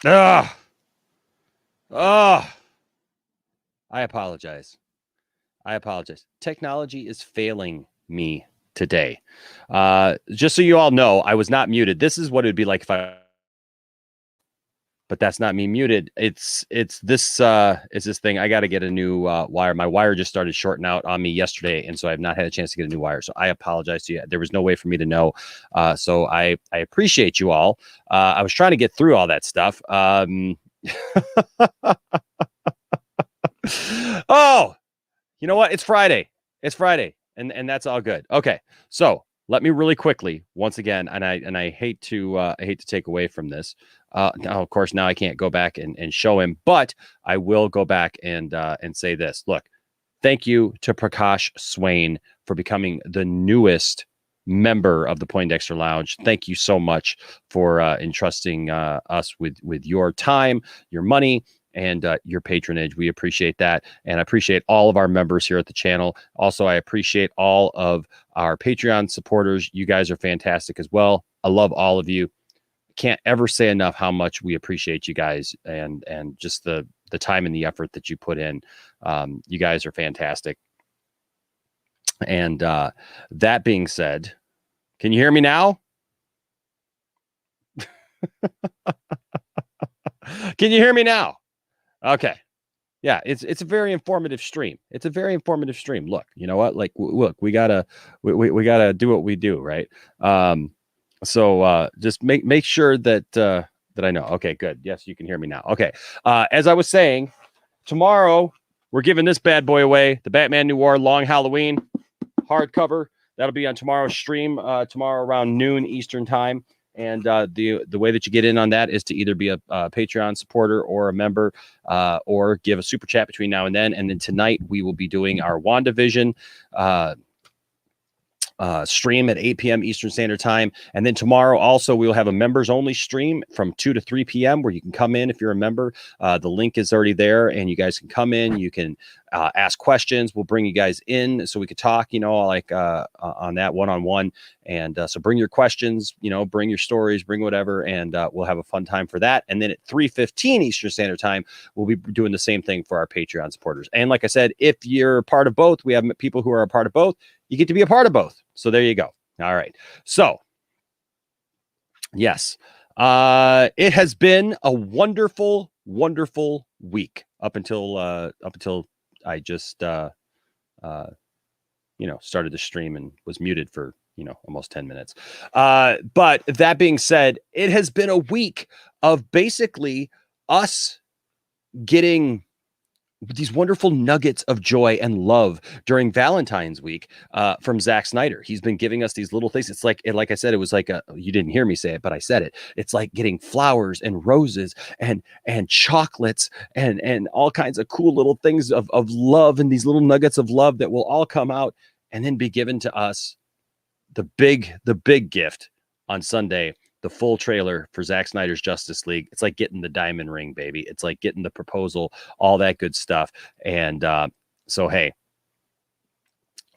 Ah, ah. I apologize. I apologize. Technology is failing me today. Just so you all know, I was not muted. This is what it'd be like if I. But that's not me muted. It's this thing. I got to get a new wire. My wire just started shorting out on me yesterday, and so I have not had a chance to get a new wire. So I apologize to you. There was no way for me to know. So I appreciate you all. I was trying to get through all that stuff. Oh, you know what? It's Friday. It's Friday, and that's all good. Okay, so let me really quickly once again, and I hate to take away from this. Now, of course, now I can't go back and show him, but I will go back and say this. Look, thank you to Prakash Swain for becoming the newest member of the Poindexter Lounge. Thank you so much for entrusting us with your time, your money, and your patronage. We appreciate that. And I appreciate all of our members here at the channel. Also, I appreciate all of our Patreon supporters. You guys are fantastic as well. I love all of you. Can't ever say enough how much we appreciate you guys and just the time and the effort that you put in. You guys are fantastic. And that being said, can you hear me now? Can you hear me now? Okay. Yeah, it's a very informative stream. It's a very informative stream. Look, you know what? Like, look, we gotta do what we do, right? So just make sure that that I know. Okay, good. Yes, you can hear me now. Okay. As I was saying, tomorrow we're giving this bad boy away, the Batman Noir Long Halloween hardcover. That'll be on tomorrow's stream, tomorrow around noon Eastern time. And the way that you get in on that is to either be a Patreon supporter or a member, or give a super chat between now and then. And then tonight we will be doing our WandaVision stream at 8 p.m. Eastern Standard Time. And then tomorrow also we'll have a members only stream from 2 to 3 p.m. where you can come in if you're a member. The link is already there and you guys can come in. You can ask questions. We'll bring you guys in so we could talk, you know, like on that one-on-one. And so bring your questions, you know, bring your stories, bring whatever, and we'll have a fun time for that. And then at 3:15 Eastern Standard Time, we'll be doing the same thing for our Patreon supporters. And like I said, if you're a part of both, we have people who are a part of both. You get to be a part of both. So there you go. All right. So yes, it has been a wonderful, wonderful week up until I just started the stream and was muted for almost 10 minutes. But that being said, it has been a week of basically us getting these wonderful nuggets of joy and love during Valentine's week from Zack Snyder. He's been giving us these little things. It's like I said, it was like you didn't hear me say it, but I said it. It's like getting flowers and roses and chocolates and all kinds of cool little things of love, and these little nuggets of love that will all come out and then be given to us. The big gift on Sunday, the full trailer for Zack Snyder's Justice League. It's like getting the diamond ring, baby. It's like getting the proposal, all that good stuff. And so, hey,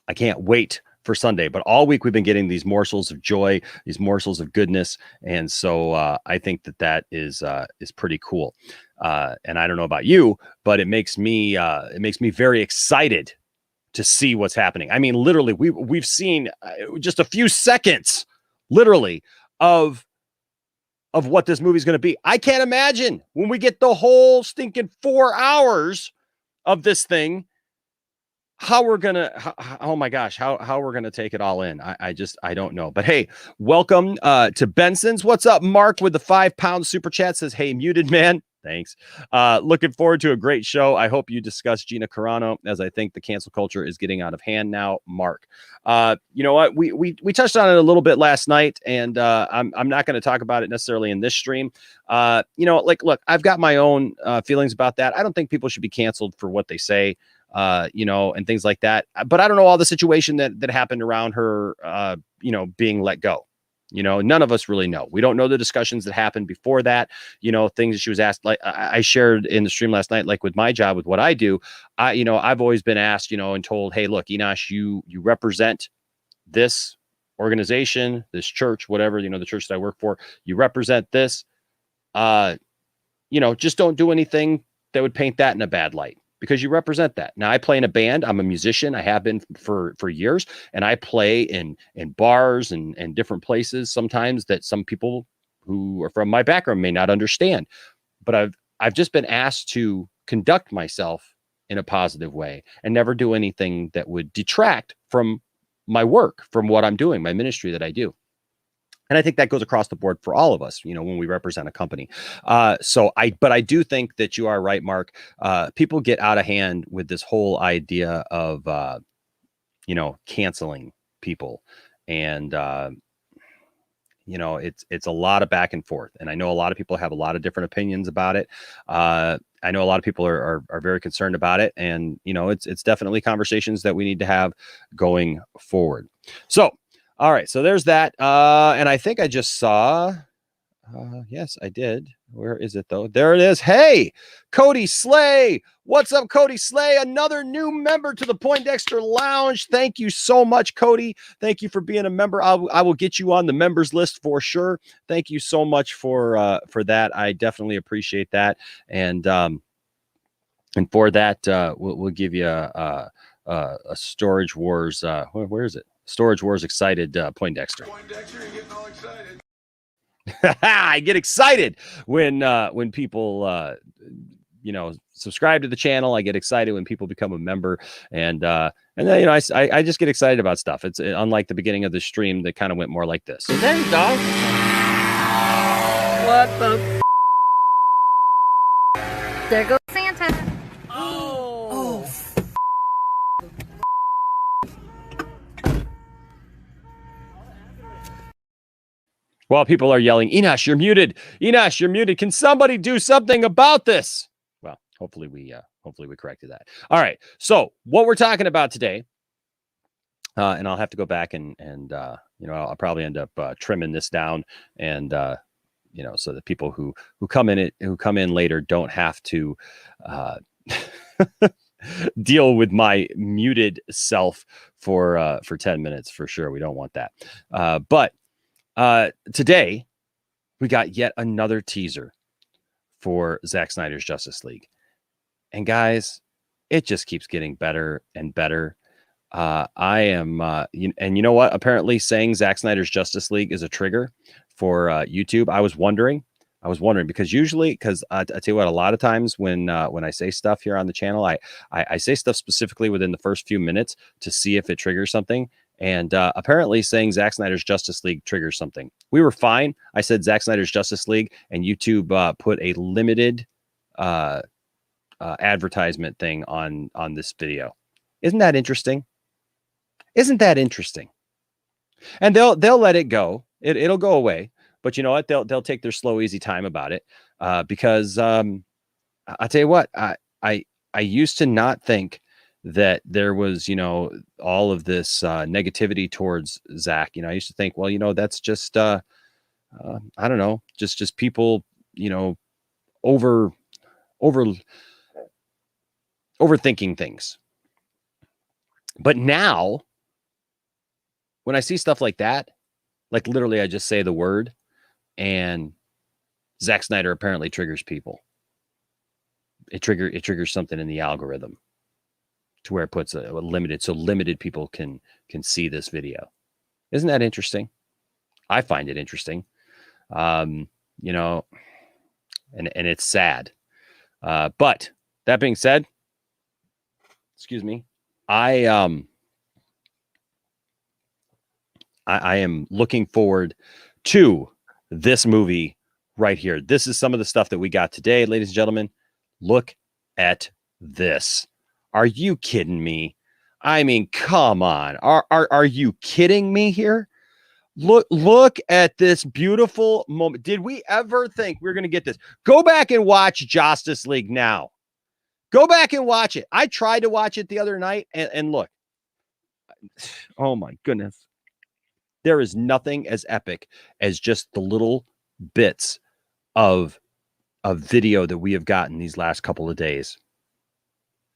I can't wait for Sunday, but all week we've been getting these morsels of joy, these morsels of goodness. And so I think that is pretty cool. And I don't know about you, but it makes me very excited to see what's happening. I mean, literally, we've seen just a few seconds, literally, of what this movie's going to be. I can't imagine when we get the whole stinking 4 hours of this thing, how we're going to, oh my gosh, how we're going to take it all in. I don't know. But hey, welcome to Benson's. What's up, Mark, with the £5 super chat, says, hey, muted man. Thanks. Looking forward to a great show. I hope you discuss Gina Carano, as I think the cancel culture is getting out of hand now. Mark, you know what? We touched on it a little bit last night, and I'm not going to talk about it necessarily in this stream. Look, I've got my own feelings about that. I don't think people should be canceled for what they say, and things like that. But I don't know all the situation that happened around her, being let go. None of us really know. We don't know the discussions that happened before that, things that she was asked. Like I shared in the stream last night, like with my job, with what I do, I've always been asked, and told, hey, look, Enosh, you represent this organization, this church, whatever, the church that I work for, you represent this. just don't do anything that would paint that in a bad light, because you represent that. Now, I play in a band. I'm a musician. I have been for years, and I play in bars and different places sometimes that some people who are from my background may not understand. But I've just been asked to conduct myself in a positive way and never do anything that would detract from my work, from what I'm doing, my ministry that I do. And I think that goes across the board for all of us, when we represent a company. But I do think that you are right, Mark. People get out of hand with this whole idea of, canceling people. And, it's a lot of back and forth. And I know a lot of people have a lot of different opinions about it. I know a lot of people are very concerned about it. And, it's definitely conversations that we need to have going forward. So, all right, so there's that. And I think I just saw, yes, I did. Where is it, though? There it is. Hey, Cody Slay. What's up, Cody Slay? Another new member to the Poindexter Lounge. Thank you so much, Cody. Thank you for being a member. I will get you on the members list for sure. Thank you so much for that. I definitely appreciate that. And for that, we'll give you a Storage Wars. Where is it? Storage Wars excited Poindexter. Poindexter, you're getting all excited. I get excited when people subscribe to the channel. I get excited when people become a member, and then I just get excited about stuff. It's unlike the beginning of the stream that kind of went more like this. So there you go. What the? There goes Santa. Well, people are yelling, Enosh, you're muted. Enosh, you're muted. Can somebody do something about this? Well, hopefully we corrected that. All right. So what we're talking about today, and I'll have to go back and I'll probably end up trimming this down, and so that people who come in later don't have to deal with my muted self for 10 minutes for sure. We don't want that. But today we got yet another teaser for Zack Snyder's Justice League. And guys, it just keeps getting better and better. I am, and you know what? Apparently saying Zack Snyder's Justice League is a trigger for YouTube. I was wondering because usually, I tell you what, a lot of times when I say stuff here on the channel, I say stuff specifically within the first few minutes to see if it triggers something. And apparently saying Zack Snyder's Justice League triggers something. We were fine. I said Zack Snyder's Justice League, and YouTube put a limited advertisement thing on this video. Isn't that interesting? Isn't that interesting? And they'll let it go. It'll go away. But you know what? They'll take their slow, easy time about it because I'll tell you what. I used to not think that there was, all of this negativity towards Zack. I used to think, well, that's just, I don't know, just people, overthinking things. But now, when I see stuff like that, like literally, I just say the word, and Zack Snyder apparently triggers people. It triggers something in the algorithm, to where it puts a limited, so limited people can see this video. Isn't that interesting? I find it interesting. And it's sad. But that being said, excuse me, I am looking forward to this movie right here. This is some of the stuff that we got today, ladies and gentlemen. Look at this. Are you kidding me? I mean, come on. Are you kidding me here? Look at this beautiful moment. Did we ever think we were going to get this? Go back and watch Justice League now. Go back and watch it. I tried to watch it the other night, and look. Oh my goodness. There is nothing as epic as just the little bits of video that we have gotten these last couple of days.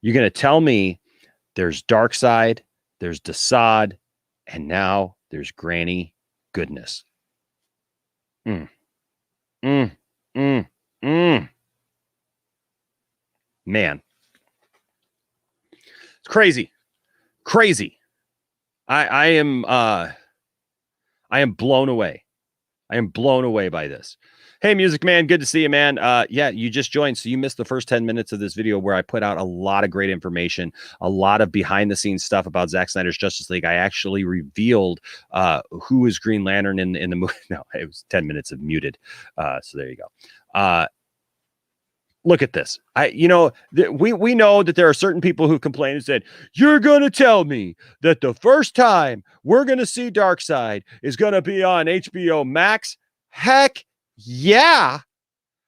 You're going to tell me there's Darkseid, there's Desaad, and now there's Granny Goodness. Man, it's crazy. I am blown away. I am blown away by this. Hey, Music Man, good to see you, man. Yeah, you just joined, so you missed the first 10 minutes of this video where I put out a lot of great information, a lot of behind-the-scenes stuff about Zack Snyder's Justice League. I actually revealed who is Green Lantern in the movie. No, it was 10 minutes of muted. So there you go. Look at this. We know that there are certain people who complained and said, you're going to tell me that the first time we're going to see Darkseid is going to be on HBO Max? Heck yeah.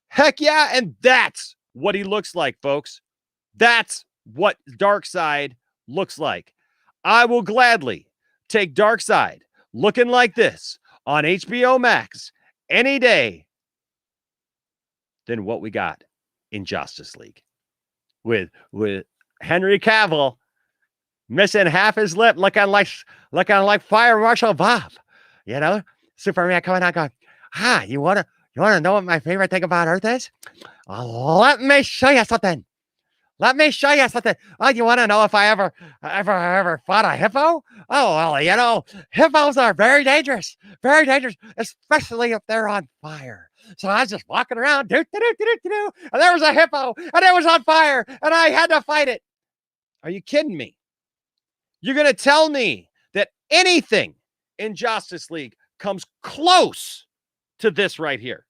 Heck yeah. And that's what he looks like, folks. That's what Darkseid looks like. I will gladly take Darkseid looking like this on HBO Max any day than what we got in Justice League with Henry Cavill missing half his lip, looking like Fire Marshal Bob, Superman coming out going, you want to know what my favorite thing about Earth is? Let me show you something. Oh, you want to know if I ever fought a hippo? Oh, well, hippos are very dangerous, especially if they're on fire. So I was just walking around, and there was a hippo, and it was on fire, and I had to fight it. Are you kidding me? You're going to tell me that anything in Justice League comes close to this right here?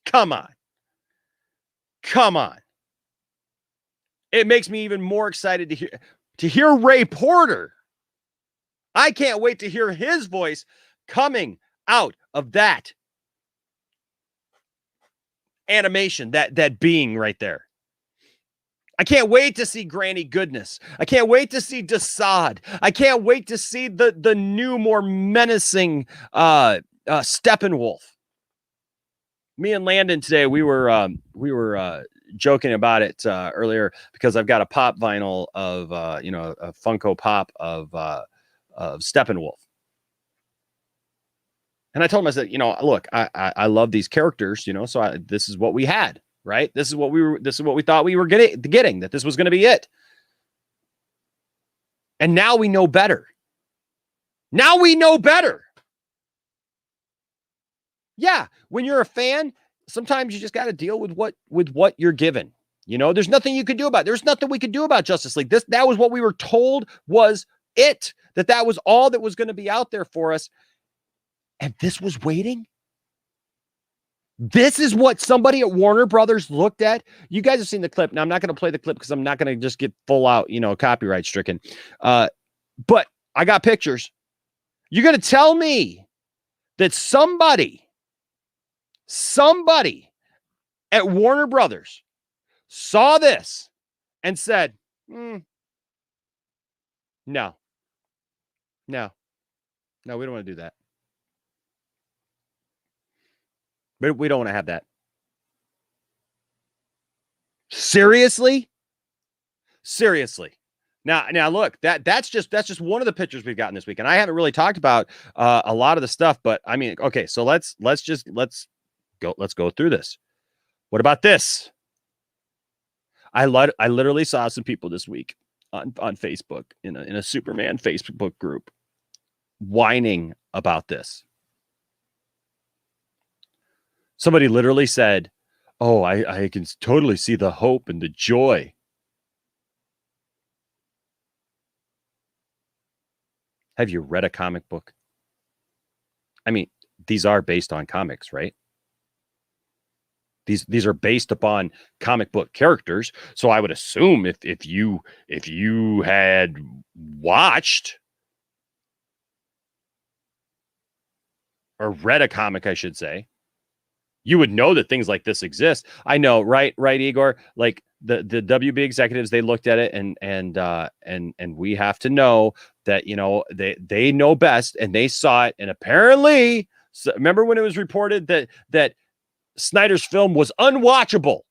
Come on. It makes me even more excited to hear Ray Porter. I can't wait to hear his voice coming out of that animation, that being right there. I can't wait to see Granny Goodness. I can't wait to see Desaad. I can't wait to see the new, more menacing Steppenwolf. Me and Landon today, we were joking about it earlier because I've got a pop vinyl of a Funko Pop of Steppenwolf. And I told him, I said, look, I love these characters, so this is what we had, right? This is what we thought we were getting, that this was going to be it. And now we know better. Yeah, when you're a fan, sometimes you just got to deal with what you're given. There's nothing you could do about it. There's nothing we could do about Justice League. That was what we were told was it, that was all that was going to be out there for us. And this was waiting. This is what somebody at Warner Brothers looked at. You guys have seen the clip. Now, I'm not going to play the clip because I'm not going to just get full out, copyright stricken. But I got pictures. You're going to tell me that somebody at Warner Brothers saw this and said, no, we don't want to do that. But we don't want to have that. Seriously. Now look, that's just one of the pictures we've gotten this week. And I haven't really talked about a lot of the stuff, but I mean, okay, so let's go through this. What about this? I literally saw some people this week on Facebook in a Superman Facebook group whining about this. Somebody literally said, oh, I can totally see the hope and the joy. Have you read a comic book? I mean, these are based on comics, right? These are based upon comic book characters. So I would assume if you had watched or read a comic, I should say, you would know that things like this exist. I know, right, Igor? Like the WB executives, they looked at it and we have to know that, they know best and they saw it. And apparently, remember when it was reported that Snyder's film was unwatchable?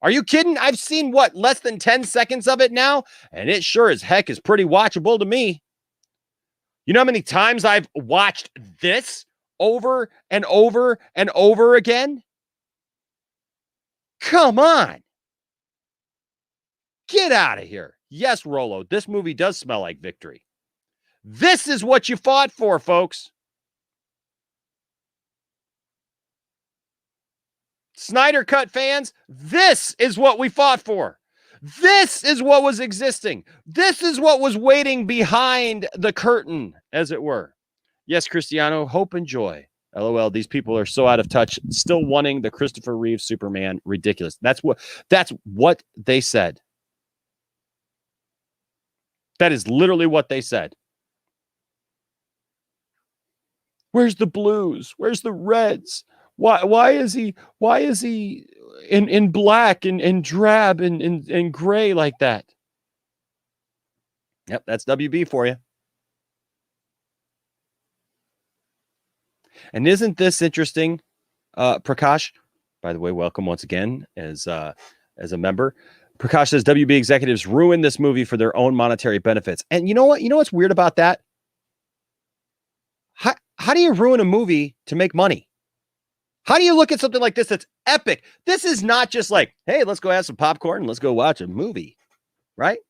Are you kidding? I've seen less than 10 seconds of it now, and it sure as heck is pretty watchable to me. You know how many times I've watched this over and over and over again? Come on. Get out of here. Yes, Rolo, this movie does smell like victory. This is what you fought for, folks. Snyder Cut fans, this is what we fought for. This is what was existing. This is what was waiting behind the curtain, as it were. Yes, Cristiano, hope and joy. LOL, these people are so out of touch, still wanting the Christopher Reeve Superman. Ridiculous. That's what they said. That is literally what they said. Where's the blues? Where's the reds? Why is he in black and drab and gray like that? Yep, that's WB for you. And isn't this interesting, Prakash? By the way, welcome once again as a member. Prakash says WB executives ruin this movie for their own monetary benefits. And you know what? You know what's weird about that? How do you ruin a movie to make money? How do you look at something like this that's epic? This is not just like, hey, let's go have some popcorn and let's go watch a movie, right?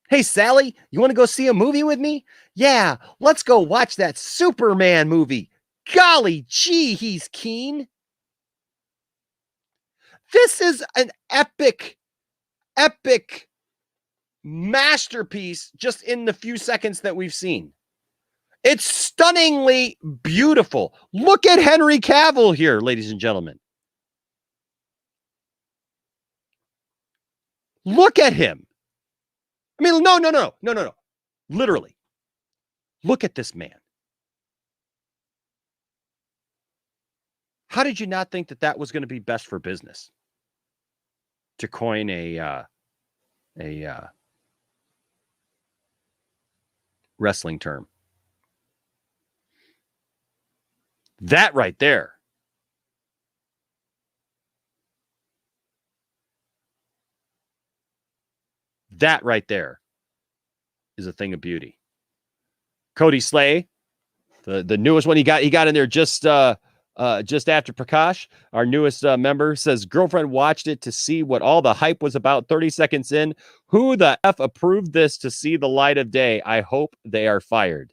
Hey, Sally, you want to go see a movie with me? Yeah, let's go watch that Superman movie. Golly gee, he's keen. This is an epic masterpiece just in the few seconds that we've seen. It's stunningly beautiful. Look at Henry Cavill here, ladies and gentlemen. Look at him. I mean, no. Literally. Look at this man. How did you not think that was going to be best for business? To coin a wrestling term. That right there. That right there is a thing of beauty. Cody Slay, the newest one he got in there just after Prakash, our newest member, says girlfriend watched it to see what all the hype was about 30 seconds in. Who the F approved this to see the light of day? I hope they are fired.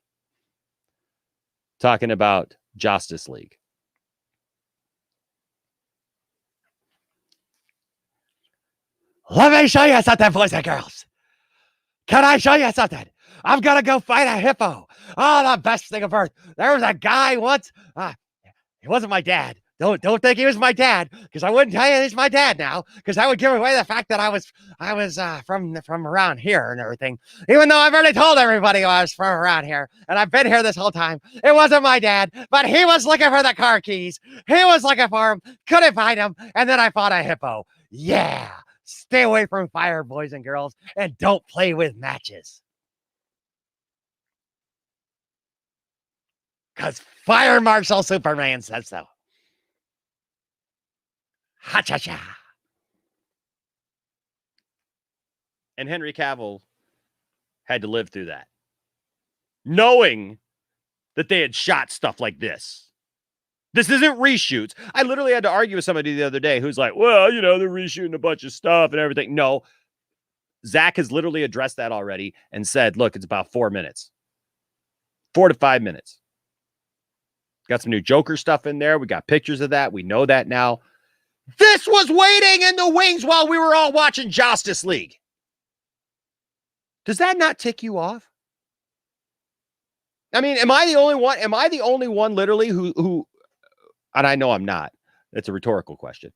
Talking about Justice League. Let me show you something, boys and girls. Can I show you something? I'm going to go fight a hippo. Oh, the best thing of earth. There was a guy once. He wasn't my dad. Don't think he was my dad, because I wouldn't tell you he's my dad now, because I would give away the fact that I was from around here and everything. Even though I've already told everybody I was from around here, and I've been here this whole time. It wasn't my dad, but he was looking for the car keys. He was looking for him, couldn't find him, and then I fought a hippo. Yeah, stay away from fire, boys and girls, and don't play with matches. Because Fire Marshal Superman says so. Ha-cha-cha. And Henry Cavill had to live through that, knowing that they had shot stuff like this. This isn't reshoots. I literally had to argue with somebody the other day who's like, well, they're reshooting a bunch of stuff and everything. No, Zach has literally addressed that already and said, look, it's about 4 minutes. 4 to 5 minutes. Got some new Joker stuff in there. We got pictures of that. We know that now. This was waiting in the wings while we were all watching Justice League. Does that not tick you off? I mean, am I the only one? Am I the only one literally who and I know I'm not. It's a rhetorical question.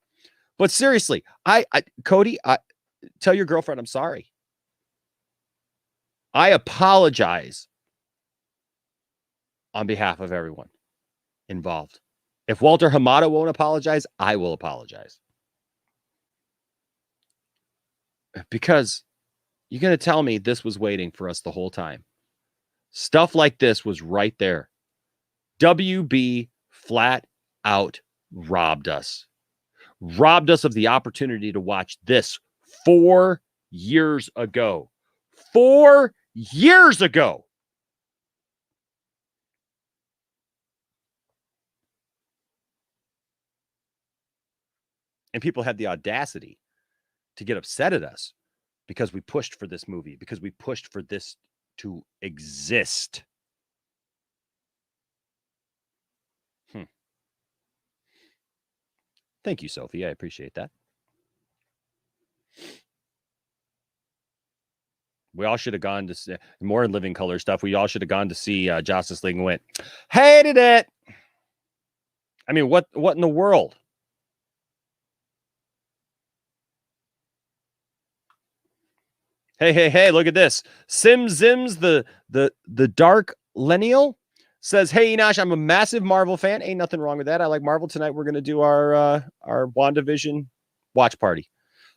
But seriously, Cody, tell your girlfriend I'm sorry. I apologize on behalf of everyone involved. If Walter Hamada won't apologize, I will apologize. Because you're going to tell me this was waiting for us the whole time. Stuff like this was right there. WB flat out robbed us. Robbed us of the opportunity to watch this 4 years ago. 4 years ago. And people had the audacity to get upset at us because we pushed for this movie, because we pushed for this to exist. Thank you, Sophie. I appreciate that. We all should have gone to see more Living Color stuff. We all should have gone to see Justice League and went, hated it. I mean, what in the world? Hey, look at this. Zims, the Dark Lennial says, hey, Enosh, I'm a massive Marvel fan. Ain't nothing wrong with that. I like Marvel. Tonight we're going to do our WandaVision watch party.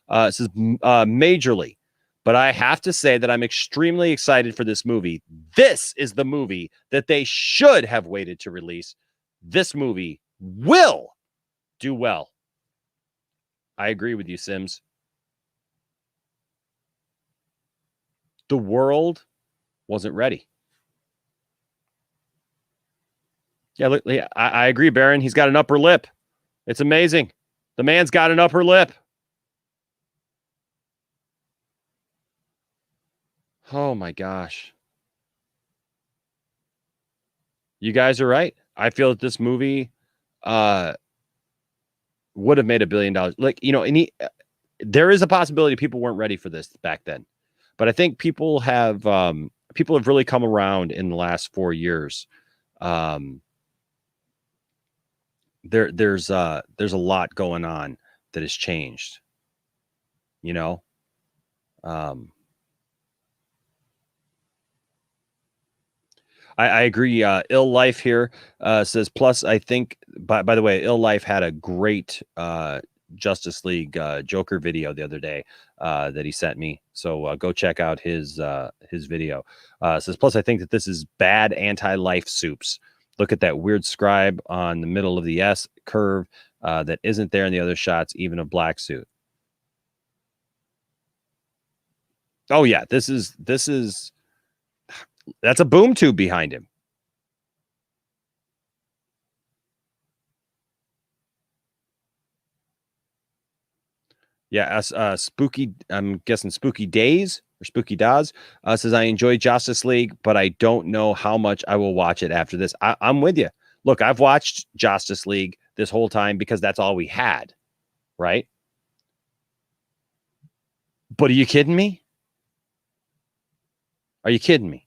It says majorly. But I have to say that I'm extremely excited for this movie. This is the movie that they should have waited to release. This movie will do well. I agree with you, Sims. The world wasn't ready. Yeah, look, I agree, Baron. He's got an upper lip. It's amazing. The man's got an upper lip. Oh my gosh. You guys are right. I feel that this movie would have made $1 billion. Like, you know, there is a possibility people weren't ready for this back then. But I think people have really come around in the last 4 years. There's a lot going on that has changed. You know, I agree. Ill Life here says, plus, I think, by the way, Ill Life had a great Justice League Joker video the other day that he sent me. So go check out his video. Says, plus, I think that this is bad anti-life soups. Look at that weird scribe on the middle of the S curve that isn't there in the other shots, even of Black Suit. Oh, yeah, that's a boom tube behind him. Yeah, Spooky, I'm guessing Spooky Days or Spooky Daz says, I enjoy Justice League, but I don't know how much I will watch it after this. I'm with you. Look, I've watched Justice League this whole time because that's all we had, right? But are you kidding me? Are you kidding me?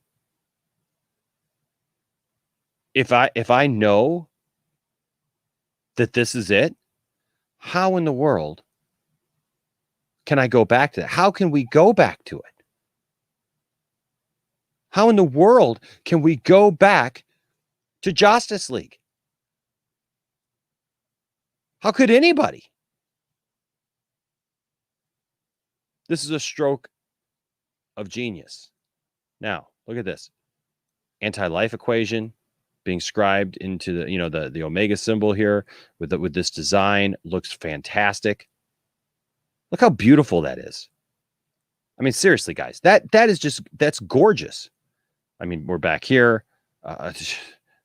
If I know that this is it, how in the world can I go back to that? How can we go back to it? How in the world can we go back to Justice League? How could anybody? This is a stroke of genius. Now, look at this. Anti-life equation being scribed into the Omega symbol here with this design. Looks fantastic. Look how beautiful that is. I mean, seriously, guys, that's gorgeous. I mean, we're back here.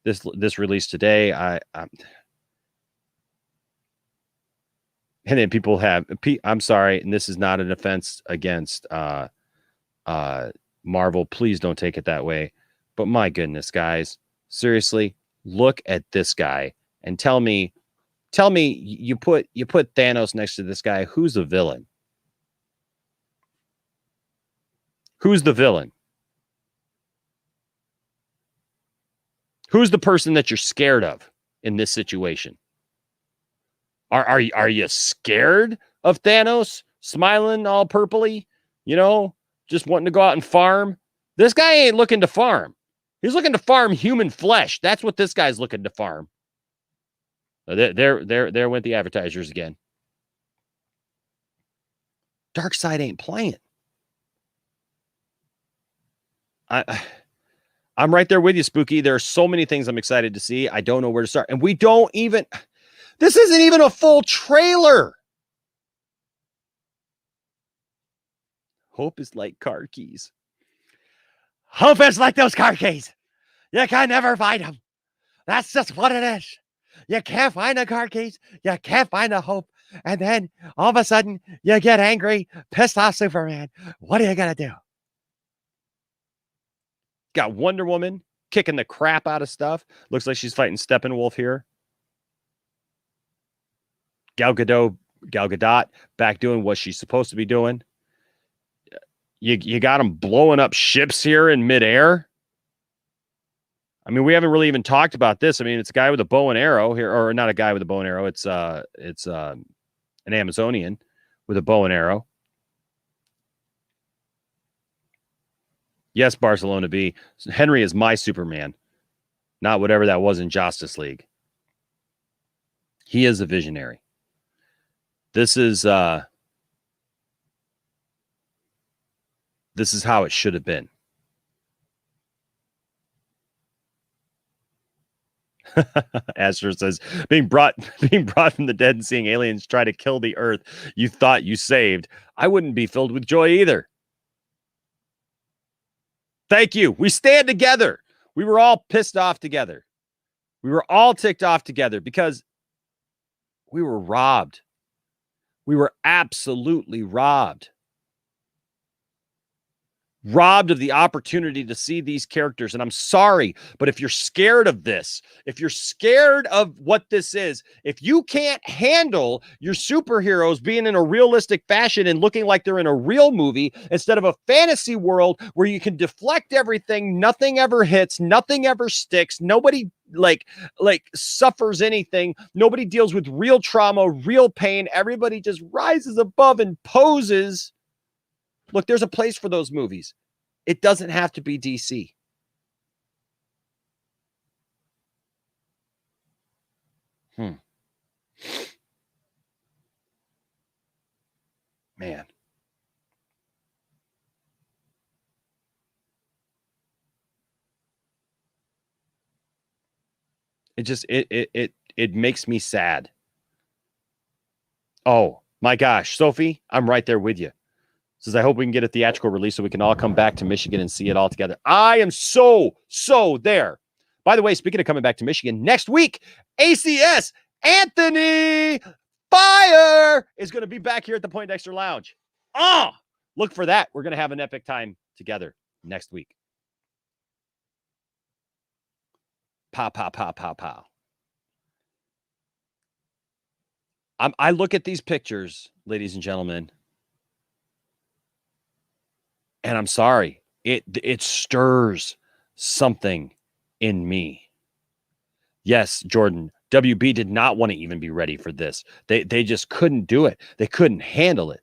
This release today. And then people have. I'm sorry, and this is not an offense against Marvel. Please don't take it that way. But my goodness, guys, seriously, look at this guy and tell me you put Thanos next to this guy. Who's the villain? Who's the villain? Who's the person that you're scared of in this situation? Are you scared of Thanos smiling all purpley? You know, just wanting to go out and farm? This guy ain't looking to farm. He's looking to farm human flesh. That's what this guy's looking to farm. There went the advertisers again. Darkseid ain't playing. I'm right there with you, Spooky. There are so many things I'm excited to see. I don't know where to start. And this isn't even a full trailer. Hope is like car keys. Hope is like those car keys. You can never find them. That's just what it is. You can't find the car keys. You can't find the hope. And then all of a sudden you get angry, pissed off Superman. What are you going to do? Got Wonder Woman kicking the crap out of stuff. Looks like she's fighting Steppenwolf here. Gal Gadot back doing what she's supposed to be doing. You got them blowing up ships here in midair. I mean, we haven't really even talked about this. I mean, it's a guy with a bow and arrow here, or not a guy with a bow and arrow. It's an Amazonian with a bow and arrow. Yes, Barcelona B. Henry is my Superman, not whatever that was in Justice League. He is a visionary. This is how it should have been. Asher says, being brought from the dead and seeing aliens try to kill the earth you thought you saved, I wouldn't be filled with joy either. Thank you. We stand together. We were all pissed off together. We were all ticked off together because we were robbed. We were absolutely robbed. Robbed of the opportunity to see these characters. And I'm sorry, but if you're scared of this, if you're scared of what this is, if you can't handle your superheroes being in a realistic fashion and looking like they're in a real movie instead of a fantasy world where you can deflect everything, nothing ever hits, nothing ever sticks, nobody like suffers anything, nobody deals with real trauma, real pain, everybody just rises above and poses. Look, there's a place for those movies. It doesn't have to be DC. Man. It makes me sad. Oh, my gosh. Sophie, I'm right there with you. Says, I hope we can get a theatrical release so we can all come back to Michigan and see it all together. I am so there. By the way, speaking of coming back to Michigan, next week, ACS Anthony Fire is going to be back here at the Poindexter Lounge. Look for that. We're going to have an epic time together next week. Pow, pow, pow, pow, pow. I look at these pictures, ladies and gentlemen, and I'm sorry, it stirs something in me. Yes, Jordan, WB did not want to even be ready for this. They just couldn't do it. They couldn't handle it.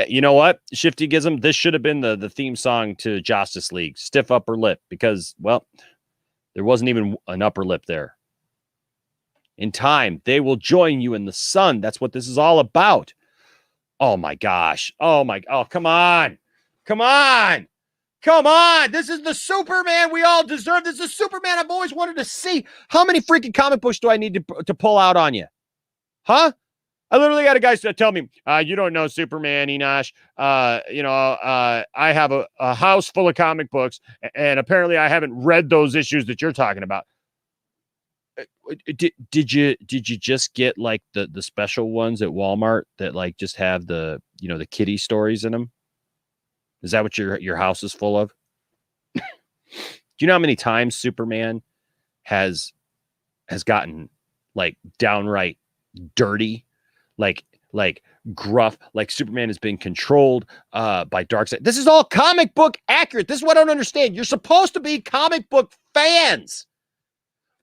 You know what? Shifty Gizm, this should have been the theme song to Justice League, Stiff Upper Lip, because, well, there wasn't even an upper lip there. In time, they will join you in the sun. That's what this is all about. Oh, my gosh. Oh, come on. Come on. Come on. This is the Superman we all deserve. This is the Superman I've always wanted to see. How many freaking comic books do I need to pull out on you? Huh? I literally got a guy tell me, you don't know Superman, Enosh. I have a house full of comic books, and apparently I haven't read those issues that you're talking about. Did you just get like the special ones at Walmart that like just have the kitty stories in them? Is that what your house is full of? Do you know how many times Superman has gotten like downright dirty, like gruff, like Superman has been controlled by Darkseid? This is all comic book accurate. This is what I don't understand. You're supposed to be comic book fans.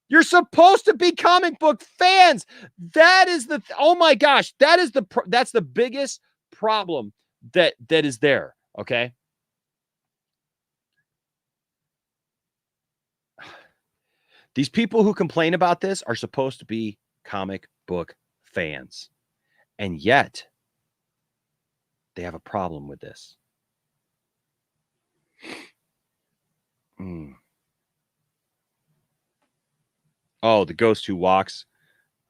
You're supposed to be comic book fans. That is oh my gosh, that's the biggest problem that is there. Okay. These people who complain about this are supposed to be comic book fans. And yet they have a problem with this. Oh, the ghost who walks.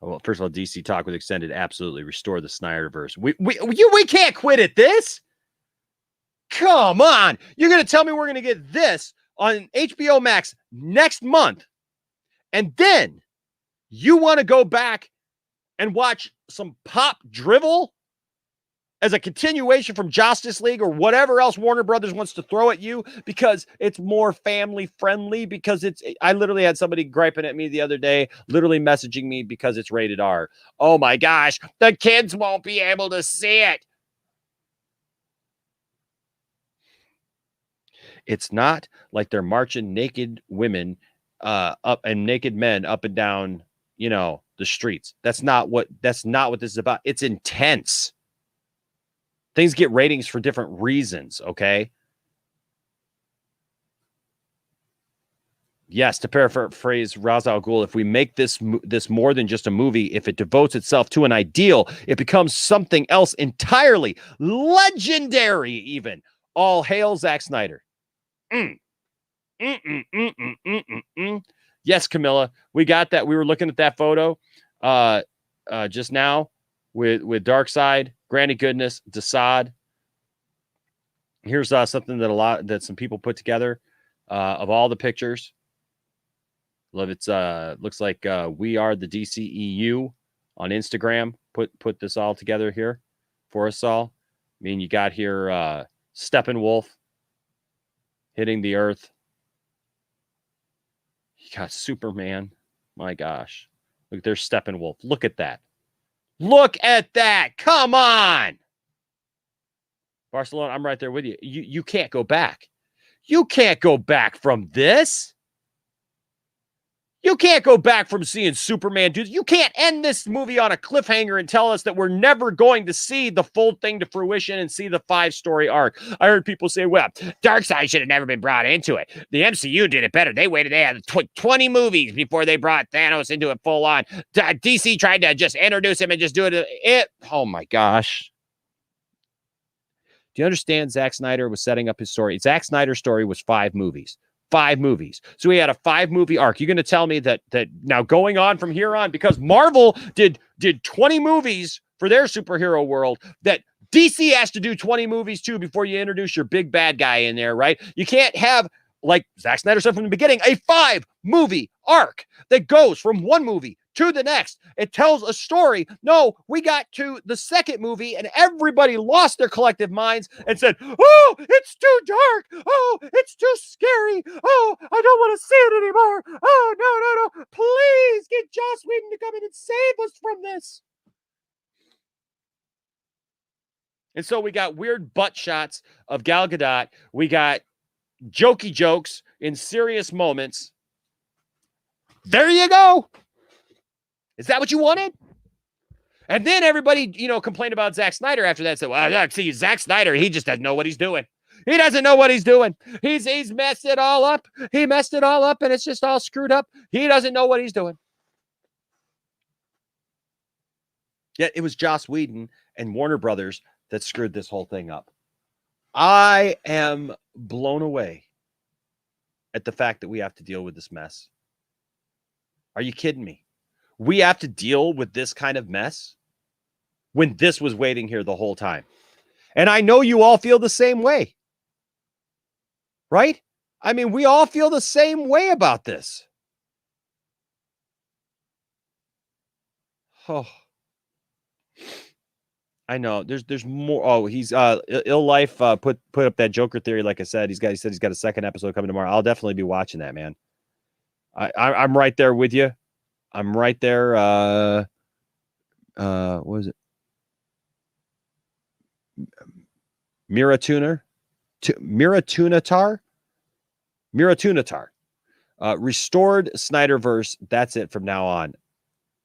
Well, first of all, DC Talk with Extended absolutely restore the Snyder Verse. We can't quit at this. Come on. You're going to tell me we're going to get this on HBO Max next month. And then you want to go back and watch some pop drivel as a continuation from Justice League or whatever else Warner Brothers wants to throw at you because it's more family friendly, because I literally had somebody griping at me the other day, literally messaging me because it's rated R. Oh my gosh, the kids won't be able to see it. It's not like they're marching naked women up and naked men up and down, the streets. That's not what this is about. It's intense. Things get ratings for different reasons, okay? Yes, to paraphrase Ra's al Ghul, if we make this more than just a movie, if it devotes itself to an ideal, it becomes something else entirely, legendary even. All hail Zack Snyder. Yes, Camilla, we got that. We were looking at that photo just now with Darkseid, Granny Goodness, Desaad. Here's something that some people put together of all the pictures. Love it's looks like We Are the DCEU on Instagram. Put this all together here for us all. I mean, you got here Steppenwolf hitting the earth. You got Superman. My gosh. Look, there's Steppenwolf. Look at that. Look at that. Come on. Barcelona, I'm right there with you. You can't go back. You can't go back from this. You can't go back from seeing Superman, dude. You can't end this movie on a cliffhanger and tell us that we're never going to see the full thing to fruition and see the 5-story arc. I heard people say, well, Darkseid should have never been brought into it. The MCU did it better. They had 20 movies before they brought Thanos into it full on. DC tried to just introduce him and just do it. Oh my gosh. Do you understand Zack Snyder was setting up his story? Zack Snyder's story was 5 movies. 5 movies. So he had a 5-movie arc. You're going to tell me that now going on from here on, because Marvel did 20 movies for their superhero world, that DC has to do 20 movies too before you introduce your big bad guy in there, right? You can't have, like Zack Snyder said from the beginning, a 5-movie arc that goes from one movie to the next. It tells a story. No, we got to the second movie and everybody lost their collective minds and said, oh, it's too dark. Oh, it's too scary. Oh, I don't want to see it anymore. Oh, no. Please get Joss Whedon to come in and save us from this. And so we got weird butt shots of Gal Gadot. We got jokey jokes in serious moments. There you go. Is that what you wanted? And then everybody, complained about Zack Snyder after that. Said, well, see, Zack Snyder, he just doesn't know what he's doing. He doesn't know what he's doing. He's messed it all up. He messed it all up, and it's just all screwed up. He doesn't know what he's doing. Yet it was Joss Whedon and Warner Brothers that screwed this whole thing up. I am blown away at the fact that we have to deal with this mess. Are you kidding me? We have to deal with this kind of mess when this was waiting here the whole time. And I know you all feel the same way, right? I mean, we all feel the same way about this. Oh, I know there's more. Oh, he's Ill Life put up that Joker theory. Like I said, he said he's got a second episode coming tomorrow. I'll definitely be watching that, man. I'm right there with you. I'm right there. What was it? Miratunatar. Restored Snyder Verse. That's it from now on.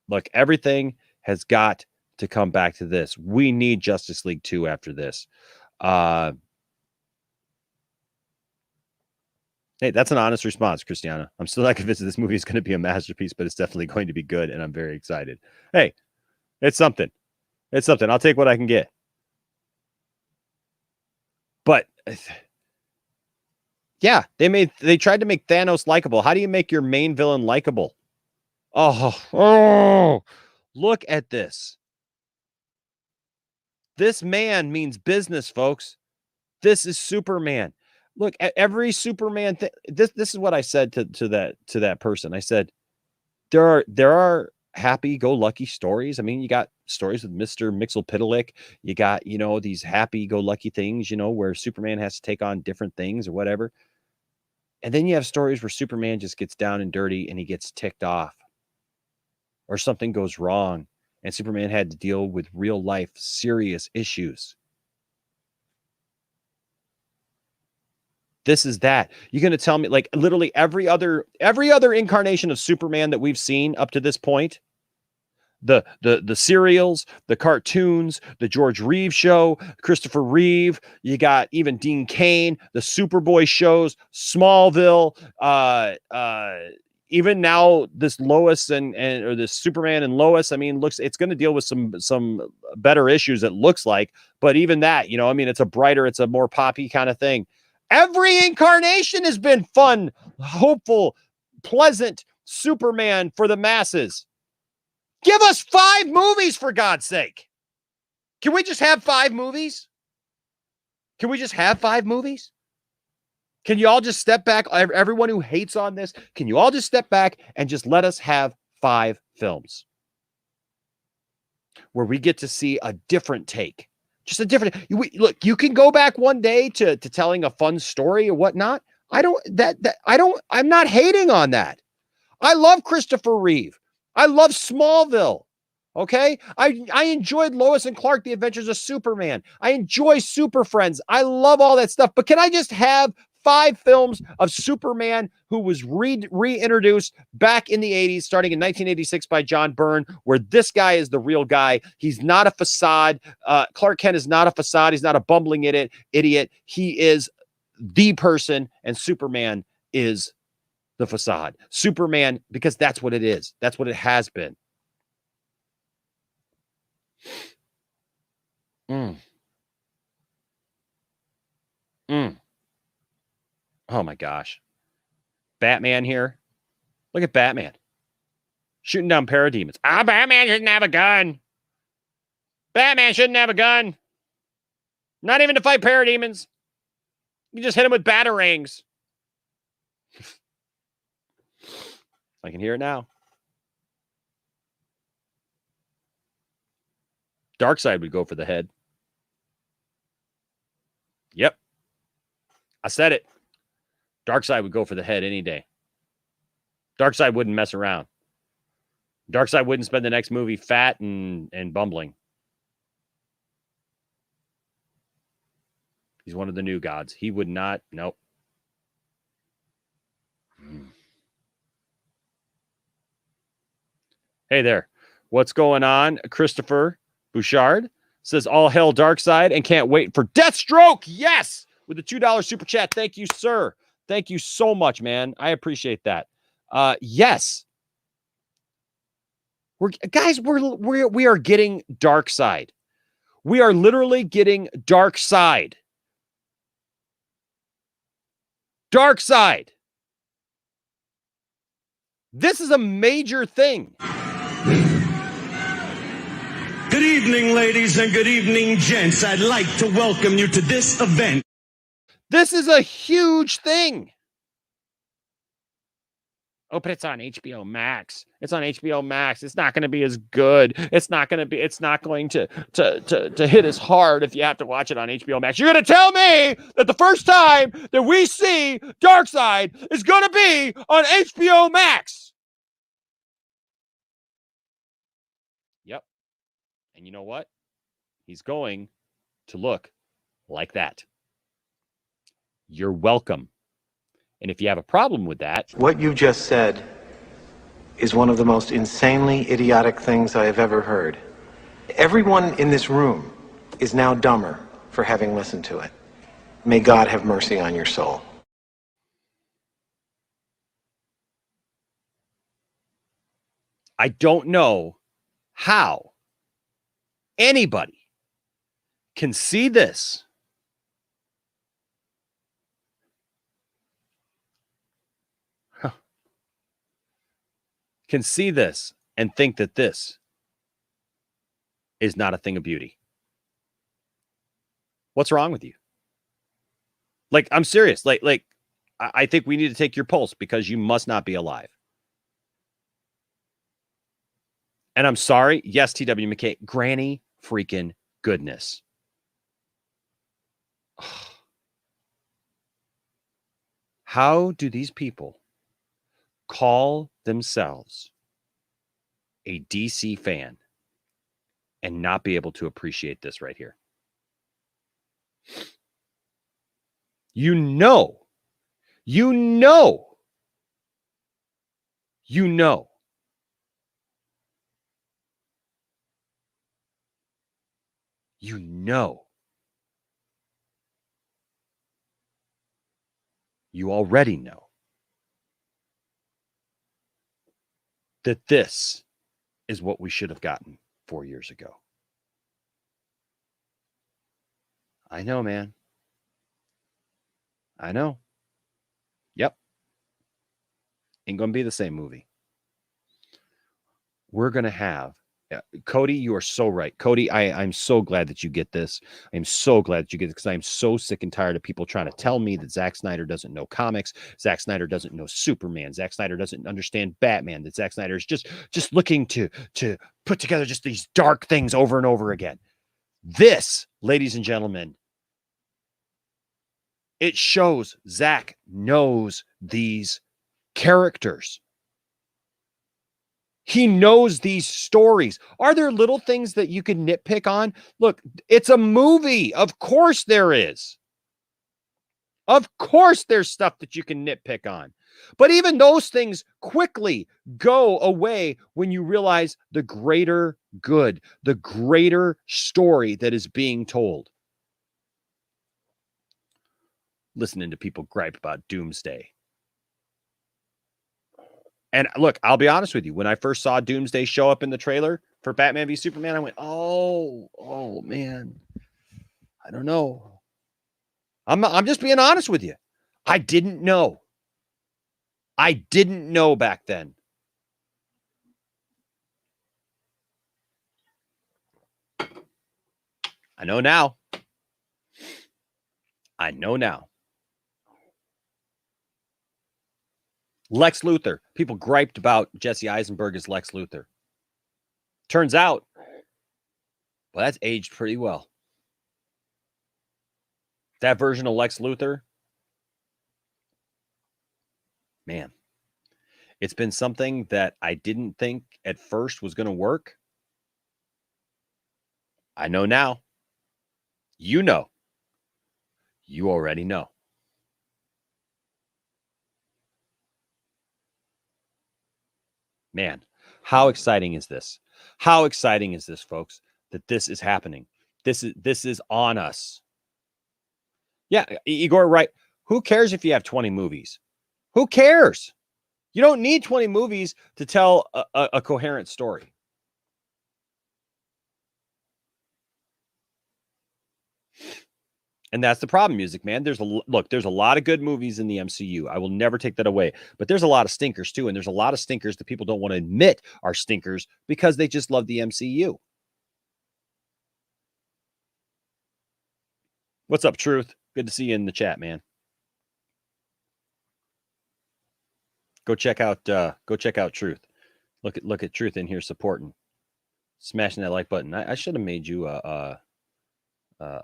Look, everything has got to come back to this. We need Justice League 2 after this. Hey, that's an honest response, Christiana. I'm still not convinced that this movie is going to be a masterpiece, but it's definitely going to be good, and I'm very excited. Hey, it's something. It's something. I'll take what I can get. But yeah, they tried to make Thanos likable. How do you make your main villain likable? Oh, look at this. This man means business, folks. This is Superman. Look, every Superman thing. This is what I said to that person. I said, there are happy-go-lucky stories. I mean, you got stories with Mr. Mxyzptlk. You got, these happy-go-lucky things, where Superman has to take on different things or whatever. And then you have stories where Superman just gets down and dirty and he gets ticked off, or something goes wrong and Superman had to deal with real life serious issues. This is that. You're going to tell me, like, literally every other incarnation of Superman that we've seen up to this point, the serials, the cartoons, the George Reeves show, Christopher Reeve, you got even Dean Cain, the Superboy shows, Smallville, even now this Lois and or this Superman and Lois. I mean, it's going to deal with some better issues, it looks like, but even that, I mean, it's a more poppy kind of thing. Every incarnation has been fun, hopeful, pleasant Superman for the masses. Give us 5 movies, for God's sake. Can we just have 5 movies? Can we just have 5 movies? Can you all just step back? Everyone who hates on this, can you all just step back and just let us have 5 films where we get to see a different take? Just a different look. You can go back one day to telling a fun story or whatnot. I'm not hating on that. I love Christopher Reeve. I love Smallville. Okay. I enjoyed Lois and Clark, The Adventures of Superman. I enjoy Super Friends. I love all that stuff. But can I just have 5 films of Superman who was reintroduced back in the 80s, starting in 1986 by John Byrne, where this guy is the real guy. He's not a facade. Clark Kent is not a facade. He's not a bumbling idiot. He is the person, and Superman is the facade. Superman, because that's what it is. That's what it has been. Oh my gosh. Batman here. Look at Batman. Shooting down parademons. Batman shouldn't have a gun. Batman shouldn't have a gun. Not even to fight parademons. You just hit him with batarangs. I can hear it now. Darkseid would go for the head. Yep. I said it. Darkseid would go for the head any day. Darkseid wouldn't mess around. Darkseid wouldn't spend the next movie fat and bumbling. He's one of the new gods. He would not. Nope. Hey there. What's going on? Christopher Bouchard says, all hail Darkseid and can't wait for Deathstroke. Yes. With the $2 super chat. Thank you, sir. Thank you so much, man. I appreciate that. Yes. We are getting Darkseid. We are literally getting Darkseid. Darkseid. This is a major thing. Good evening, ladies, and good evening, gents. I'd like to welcome you to this event. This is a huge thing. Oh, but it's on HBO Max. It's on HBO Max. It's not going to be as good. It's not going to hit as hard if you have to watch it on HBO Max. You're going to tell me that the first time that we see Darkseid is going to be on HBO Max. Yep. And you know what? He's going to look like that. You're welcome. And if you have a problem with that... What you just said is one of the most insanely idiotic things I have ever heard. Everyone in this room is now dumber for having listened to it. May God have mercy on your soul. I don't know how anybody can see this and think that this is not a thing of beauty. What's wrong with you? Like, I'm serious. Like, I think we need to take your pulse because you must not be alive. And I'm sorry. Yes, TW McKay, granny freaking goodness. How do these people call themselves a DC fan and not be able to appreciate this right here? You know you already know that this is what we should have gotten 4 years ago. I know, man. I know. Yep. Ain't gonna be the same movie. We're gonna have Cody, you are so right. Cody, I'm so glad that you get this. I'm so glad that you get it because I'm so sick and tired of people trying to tell me that Zack Snyder doesn't know comics. Zack Snyder doesn't know Superman. Zack Snyder doesn't understand Batman. That Zack Snyder is just looking to put together just these dark things over and over again. This, ladies and gentlemen, it shows Zack knows these characters. He knows these stories. Are there little things that you can nitpick on? Look, it's a movie. Of course there is. Of course there's stuff that you can nitpick on. But even those things quickly go away when you realize the greater good, the greater story that is being told. Listening to people gripe about Doomsday. And look, I'll be honest with you. When I first saw Doomsday show up in the trailer for Batman v Superman, I went, oh man, I don't know. I'm just being honest with you. I didn't know. I didn't know back then. I know now. I know now. Lex Luthor. People griped about Jesse Eisenberg as Lex Luthor. Turns out, well, that's aged pretty well. That version of Lex Luthor, man, it's been something that I didn't think at first was going to work. I know now. You know. You already know. Man, how exciting is this? How exciting is this, folks, that this is happening? This is on us. Yeah, Igor, right. Who cares if you have 20 movies? Who cares? You don't need 20 movies to tell a coherent story. And that's the problem, Music Man. There's a lot of good movies in the MCU. I will never take that away. But there's a lot of stinkers too, and there's a lot of stinkers that people don't want to admit are stinkers because they just love the MCU. What's up, Truth? Good to see you in the chat, man. Go check out Truth. Look at Truth in here supporting, smashing that like button. I should have made you a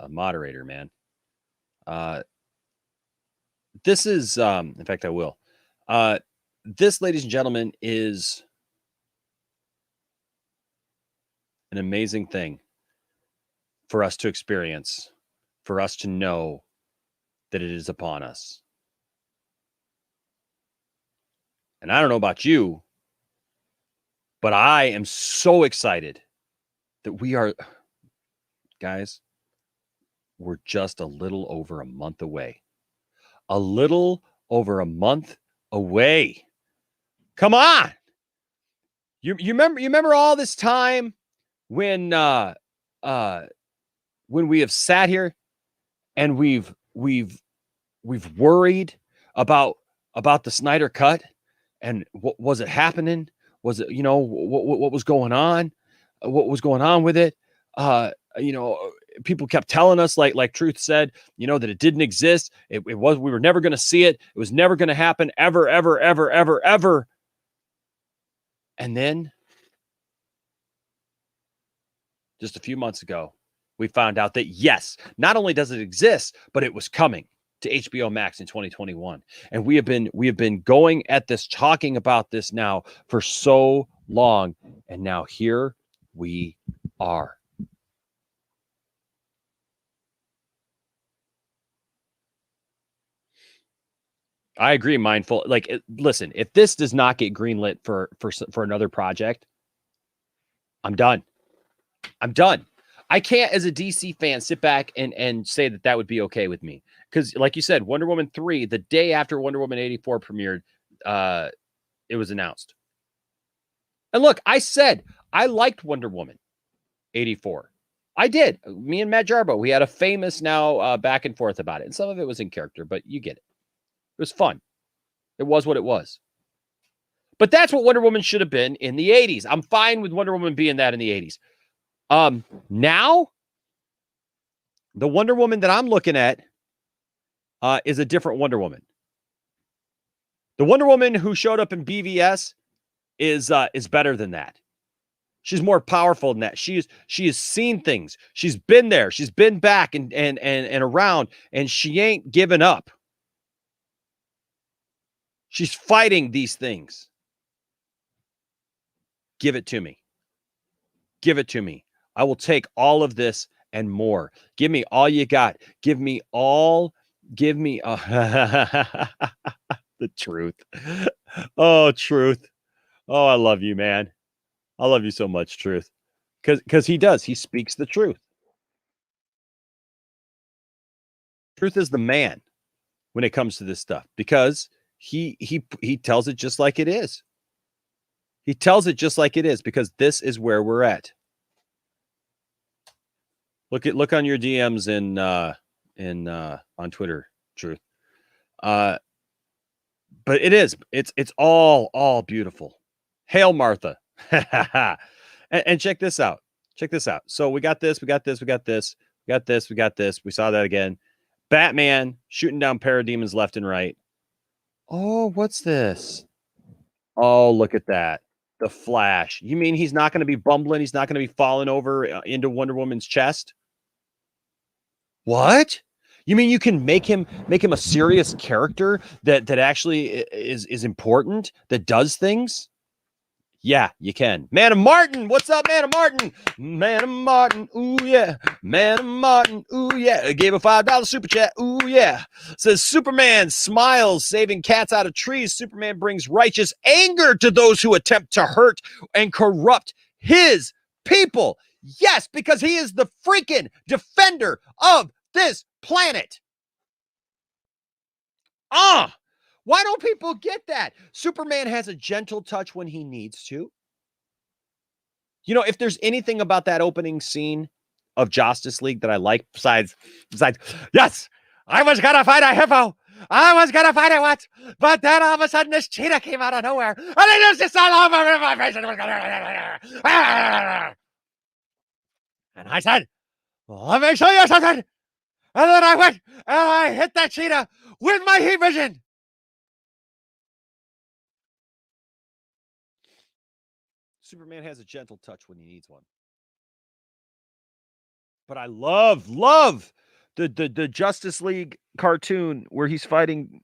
moderator, man. This is, in fact, I will. This, ladies and gentlemen, is an amazing thing for us to experience, for us to know that it is upon us. And I don't know about you, but I am so excited that we are, guys, we're just a little over a month away. A little over a month away. Come on. You remember all this time when we have sat here and we've worried about the Snyder Cut and what was it happening? Was it, what was going on? What was going on with it? People kept telling us, like Truth said, that it didn't exist. It was, we were never going to see it. It was never going to happen ever, ever, ever, ever, ever. And then just a few months ago, we found out that yes, not only does it exist, but it was coming to HBO Max in 2021. And we have been going at this, talking about this now for so long. And now here we are. I agree, Mindful. Like, listen, if this does not get greenlit for another project, I'm done. I'm done. I can't, as a DC fan, sit back and say that would be okay with me. Because, like you said, Wonder Woman 3, the day after Wonder Woman 84 premiered, it was announced. And look, I said I liked Wonder Woman 84. I did. Me and Matt Jarbo, we had a famous now back and forth about it. And some of it was in character, but you get it. It was fun. It was what it was. But that's what Wonder Woman should have been in the 80s. I'm fine with Wonder Woman being that in the 80s. Now, the Wonder Woman that I'm looking at is a different Wonder Woman. The Wonder Woman who showed up in BVS is better than that. She's more powerful than that. She has seen things. She's been there. She's been back and around, and she ain't given up. She's fighting these things. Give it to me. Give it to me. I will take all of this and more. Give me all you got. Give me all. Give me the truth. Oh, truth. Oh, I love you, man. I love you so much, truth. Because he does. He speaks the truth. Truth is the man when it comes to this stuff, because he tells it just like it is. He tells it just like it is, because this is where we're at. Look on your DMs on Twitter, truth. But it's all beautiful. Hail Martha. and check this out. Check this out. So we got this. We got this. We saw that again. Batman shooting down parademons left and right. Oh, what's this? Oh, look at that. The Flash. You mean he's not going to be bumbling? He's not going to be falling over into Wonder Woman's chest? What? You mean you can make him a serious character that actually is important, that does things? Yeah, you can. Man of Martin, what's up, Man of Martin? Man of Martin, ooh yeah. Man of Martin, ooh yeah. I gave a $5 super chat, ooh yeah. Says Superman smiles, saving cats out of trees. Superman brings righteous anger to those who attempt to hurt and corrupt his people. Yes, because he is the freaking defender of this planet. Why don't people get that? Superman has a gentle touch when he needs to. You know, if there's anything about that opening scene of Justice League that I like, besides, yes, I was gonna fight a hippo. I was gonna fight a what? But then all of a sudden this cheetah came out of nowhere. And it was just all over my face. And I said, let me show you something. And then I went and I hit that cheetah with my heat vision. Superman has a gentle touch when he needs one. But I love the Justice League cartoon where he's fighting.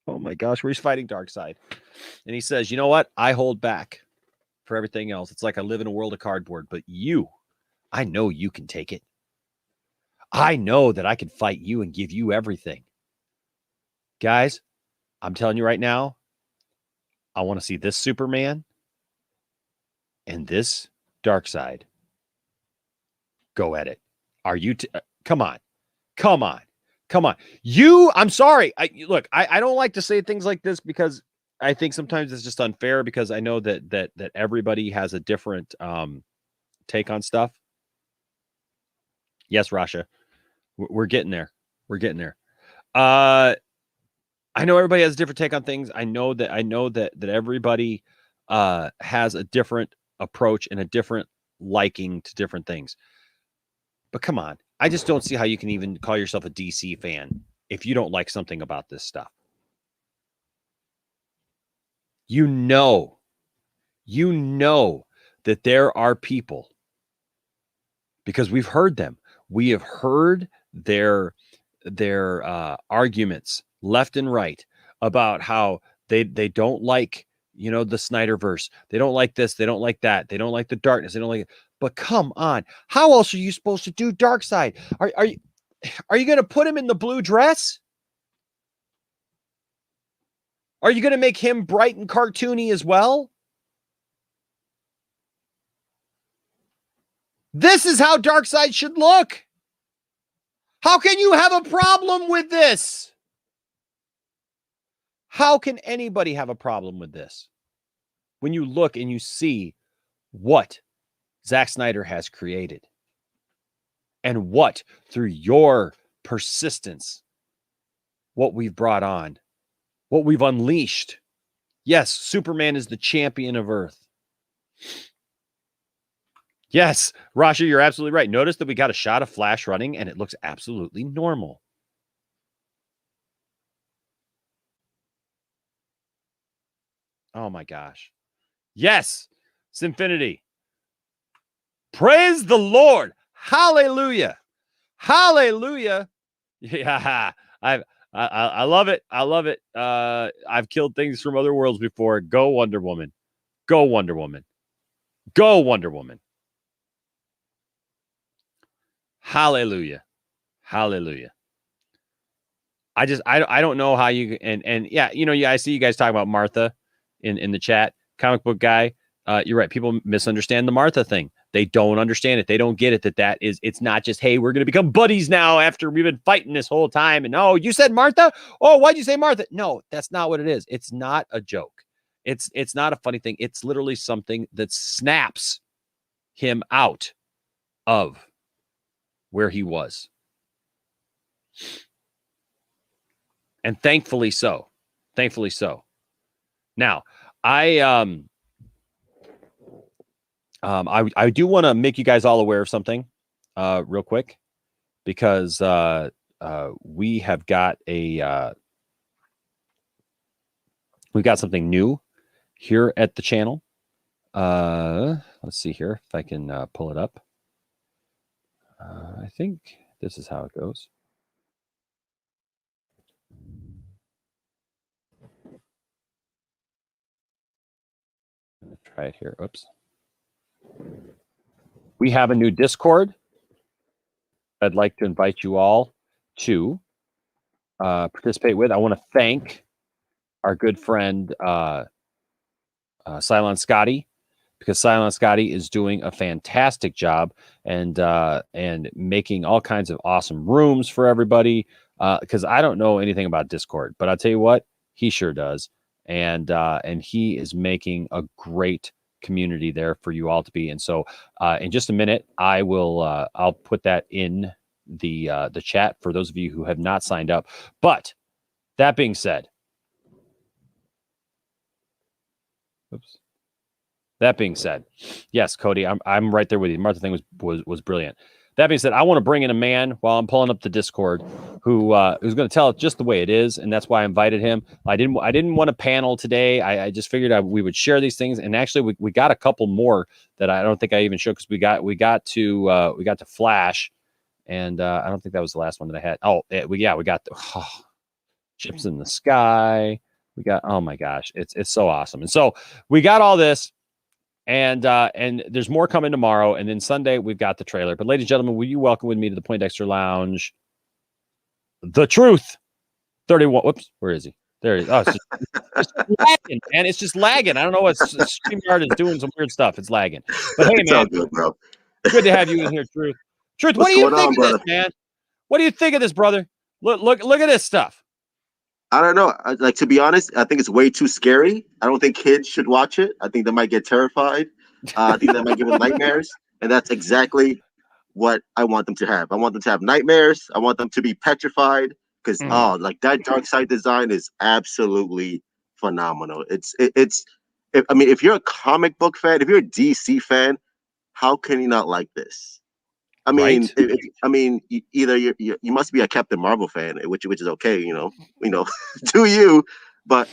Oh my gosh, where he's fighting Darkseid. And he says, you know what? I hold back for everything else. It's like I live in a world of cardboard, but I know you can take it. I know that I can fight you and give you everything. Guys, I'm telling you right now, I want to see this Superman and this Darkseid go at it. Are you? Come on. I'm sorry. I don't like to say things like this because I think sometimes it's just unfair, because I know that everybody has a different take on stuff. Yes, Rasha, we're getting there. I know everybody has a different take on things. I know that everybody has a different approach and a different liking to different things. But come on, I just don't see how you can even call yourself a DC fan if you don't like something about this stuff. You know that there are people, because we've heard them. We have heard their arguments left and right about how they don't like, you know, the Snyder Verse. They don't like this. They don't like that. They don't like the darkness. They don't like it. But come on, how else are you supposed to do Darkseid? Are you going to put him in the blue dress? Are you going to make him bright and cartoony as well? This is how Darkseid should look. How can you have a problem with this? How can anybody have a problem with this? When you look and you see what Zack Snyder has created and what, through your persistence, what we've brought on, what we've unleashed. Yes, Superman is the champion of Earth. Yes, Rasha, you're absolutely right. Notice that we got a shot of Flash running and it looks absolutely normal. Oh my gosh. Yes, Sinfinity. Praise the Lord. Hallelujah. Hallelujah. Yeah, I love it. I love it. I've killed things from other worlds before. Go Wonder Woman. Go Wonder Woman. Go Wonder Woman. Hallelujah. Hallelujah. I don't know how you and yeah, you know, yeah, I see you guys talking about Martha in the chat. Comic book guy. You're right. People misunderstand the Martha thing. They don't understand it. They don't get it that is, it's not just, hey, we're going to become buddies now after we've been fighting this whole time. And oh, you said Martha? Oh, why'd you say Martha? No, that's not what it is. It's not a joke. It's not a funny thing. It's literally something that snaps him out of where he was. And thankfully so. Thankfully so. Now, I do want to make you guys all aware of something real quick, because we have got we've got something new here at the channel. Let's see here if I can pull it up. I think this is how it goes. Try it here. Oops. We have a new Discord. I'd like to invite you all to participate with. I want to thank our good friend Silent Scotty, because Silent Scotty is doing a fantastic job and making all kinds of awesome rooms for everybody. Because I don't know anything about Discord, but I'll tell you what, he sure does. And he is making a great community there for you all to be. And so in just a minute, I will I'll put that in the chat for those of you who have not signed up. But that being said, oops. That being said, yes, Cody, I'm right there with you. Martha thing was brilliant. That being said, I want to bring in a man while I'm pulling up the Discord who's going to tell it just the way it is, and that's why I invited him. I didn't want a panel today. I just figured we would share these things, and actually we got a couple more that I don't think I even showed, because we got to Flash, and I don't think that was the last one that I had. Oh, we got the Chips in the Sky. We got, oh my gosh, it's so awesome. And so we got all this. And there's more coming tomorrow. And then Sunday, we've got the trailer. But ladies and gentlemen, will you welcome with me to the Poindexter Lounge, The Truth 31. Whoops, where is he? There he is. Oh, it's just lagging, man. It's just lagging. I don't know what StreamYard is doing, some weird stuff. It's lagging. But hey, man, good, bro. Good to have you in here, Truth. Truth, what do you think of this, man? What do you think of this, brother? Look at this stuff. I don't know. Like, to be honest, I think it's way too scary. I don't think kids should watch it. I think they might get terrified. I think that might give them nightmares. And that's exactly what I want them to have. I want them to have nightmares. I want them to be petrified, because like that Darkseid design is absolutely phenomenal. If you're a comic book fan, if you're a DC fan, how can you not like this? I mean, right. Either you must be a Captain Marvel fan, which is okay, you know, to you. But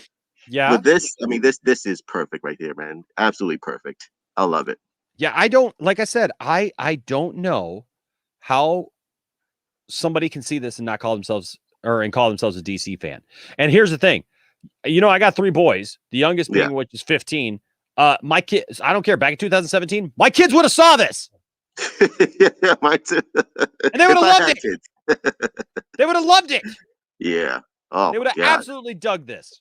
yeah, with this, I mean, this is perfect right here, man. Absolutely perfect. I love it. Yeah, I don't, like I said, I don't know how somebody can see this and not call themselves and call themselves a DC fan. And here's the thing. I got 3 boys, the youngest Yeah. being which is 15. My kids, I don't care, back in 2017, my kids would have saw this. Yeah, mine too. And they would have loved it. Kids. They would have loved it. Yeah. Oh, they would have absolutely dug this.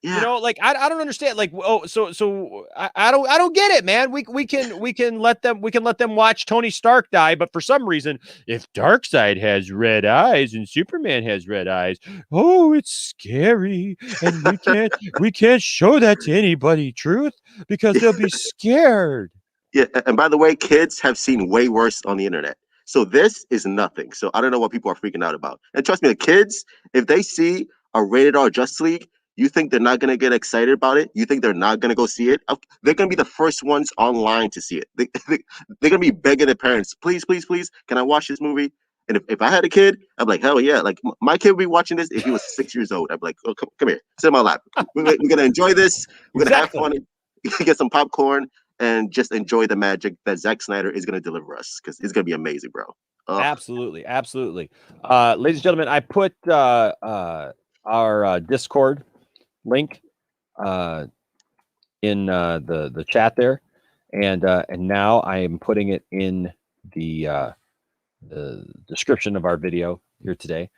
Yeah. Like I don't understand. Like, so I don't get it, man. We can let them watch Tony Stark die, but for some reason, if Darkseid has red eyes and Superman has red eyes, oh, it's scary, and we can't show that to anybody, truth, because they'll be scared. Yeah, and by the way, kids have seen way worse on the internet. So this is nothing. So I don't know what people are freaking out about. And trust me, the kids, if they see a rated R Justice League, you think they're not going to get excited about it? You think they're not going to go see it? They're going to be the first ones online to see it. They're going to be begging their parents, please, please, please, can I watch this movie? And if I had a kid, I'm like, hell yeah. Like, my kid would be watching this if he was 6 years old. I'd be like, oh, come here, sit in my lap. We're going to enjoy this. We're going to have fun, get some popcorn, and just enjoy the magic that Zack Snyder is going to deliver us, because it's going to be amazing, bro. Absolutely. Ladies and gentlemen, I put our Discord link in the chat there, and now I am putting it in the description of our video here today.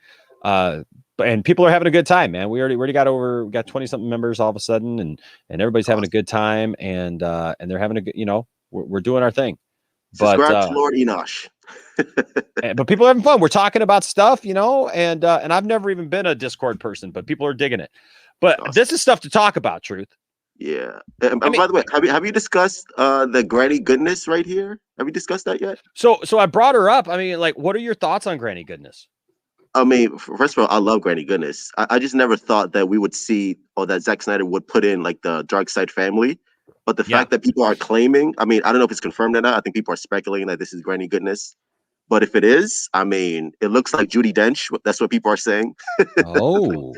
And people are having a good time, man. We already got 20 something members all of a sudden, and everybody's having a good time, and they're having a good, we're doing our thing. Subscribe to Lord Enosh. But people are having fun. We're talking about stuff, and I've never even been a Discord person, but people are digging it. But awesome. This is stuff to talk about, Truth. Yeah. And by the way, have you discussed the Granny Goodness right here? Have you discussed that yet? So I brought her up. I mean, like, what are your thoughts on Granny Goodness? I mean, first of all, I love Granny Goodness. I just never thought that we would see, or that Zack Snyder would put in like the Darkseid family. But the fact that people are claiming, I mean, I don't know if it's confirmed or not. I think people are speculating that this is Granny Goodness. But if it is, I mean, it looks like Judi Dench. That's what people are saying. Oh.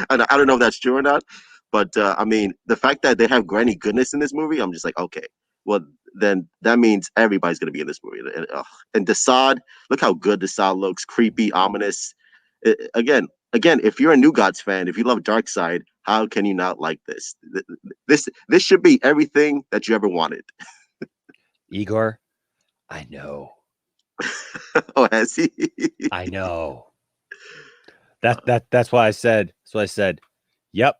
And I don't know if that's true or not. But I mean, the fact that they have Granny Goodness in this movie, I'm just like, okay, well, then that means everybody's going to be in this movie. And Desaad, look how good Desaad looks, creepy, ominous. Again, if you're a New Gods fan, if you love Darkseid, how can you not like this? This should be everything that you ever wanted. Igor, I know. Oh, has he? I know. That's why I said. So I said, yep.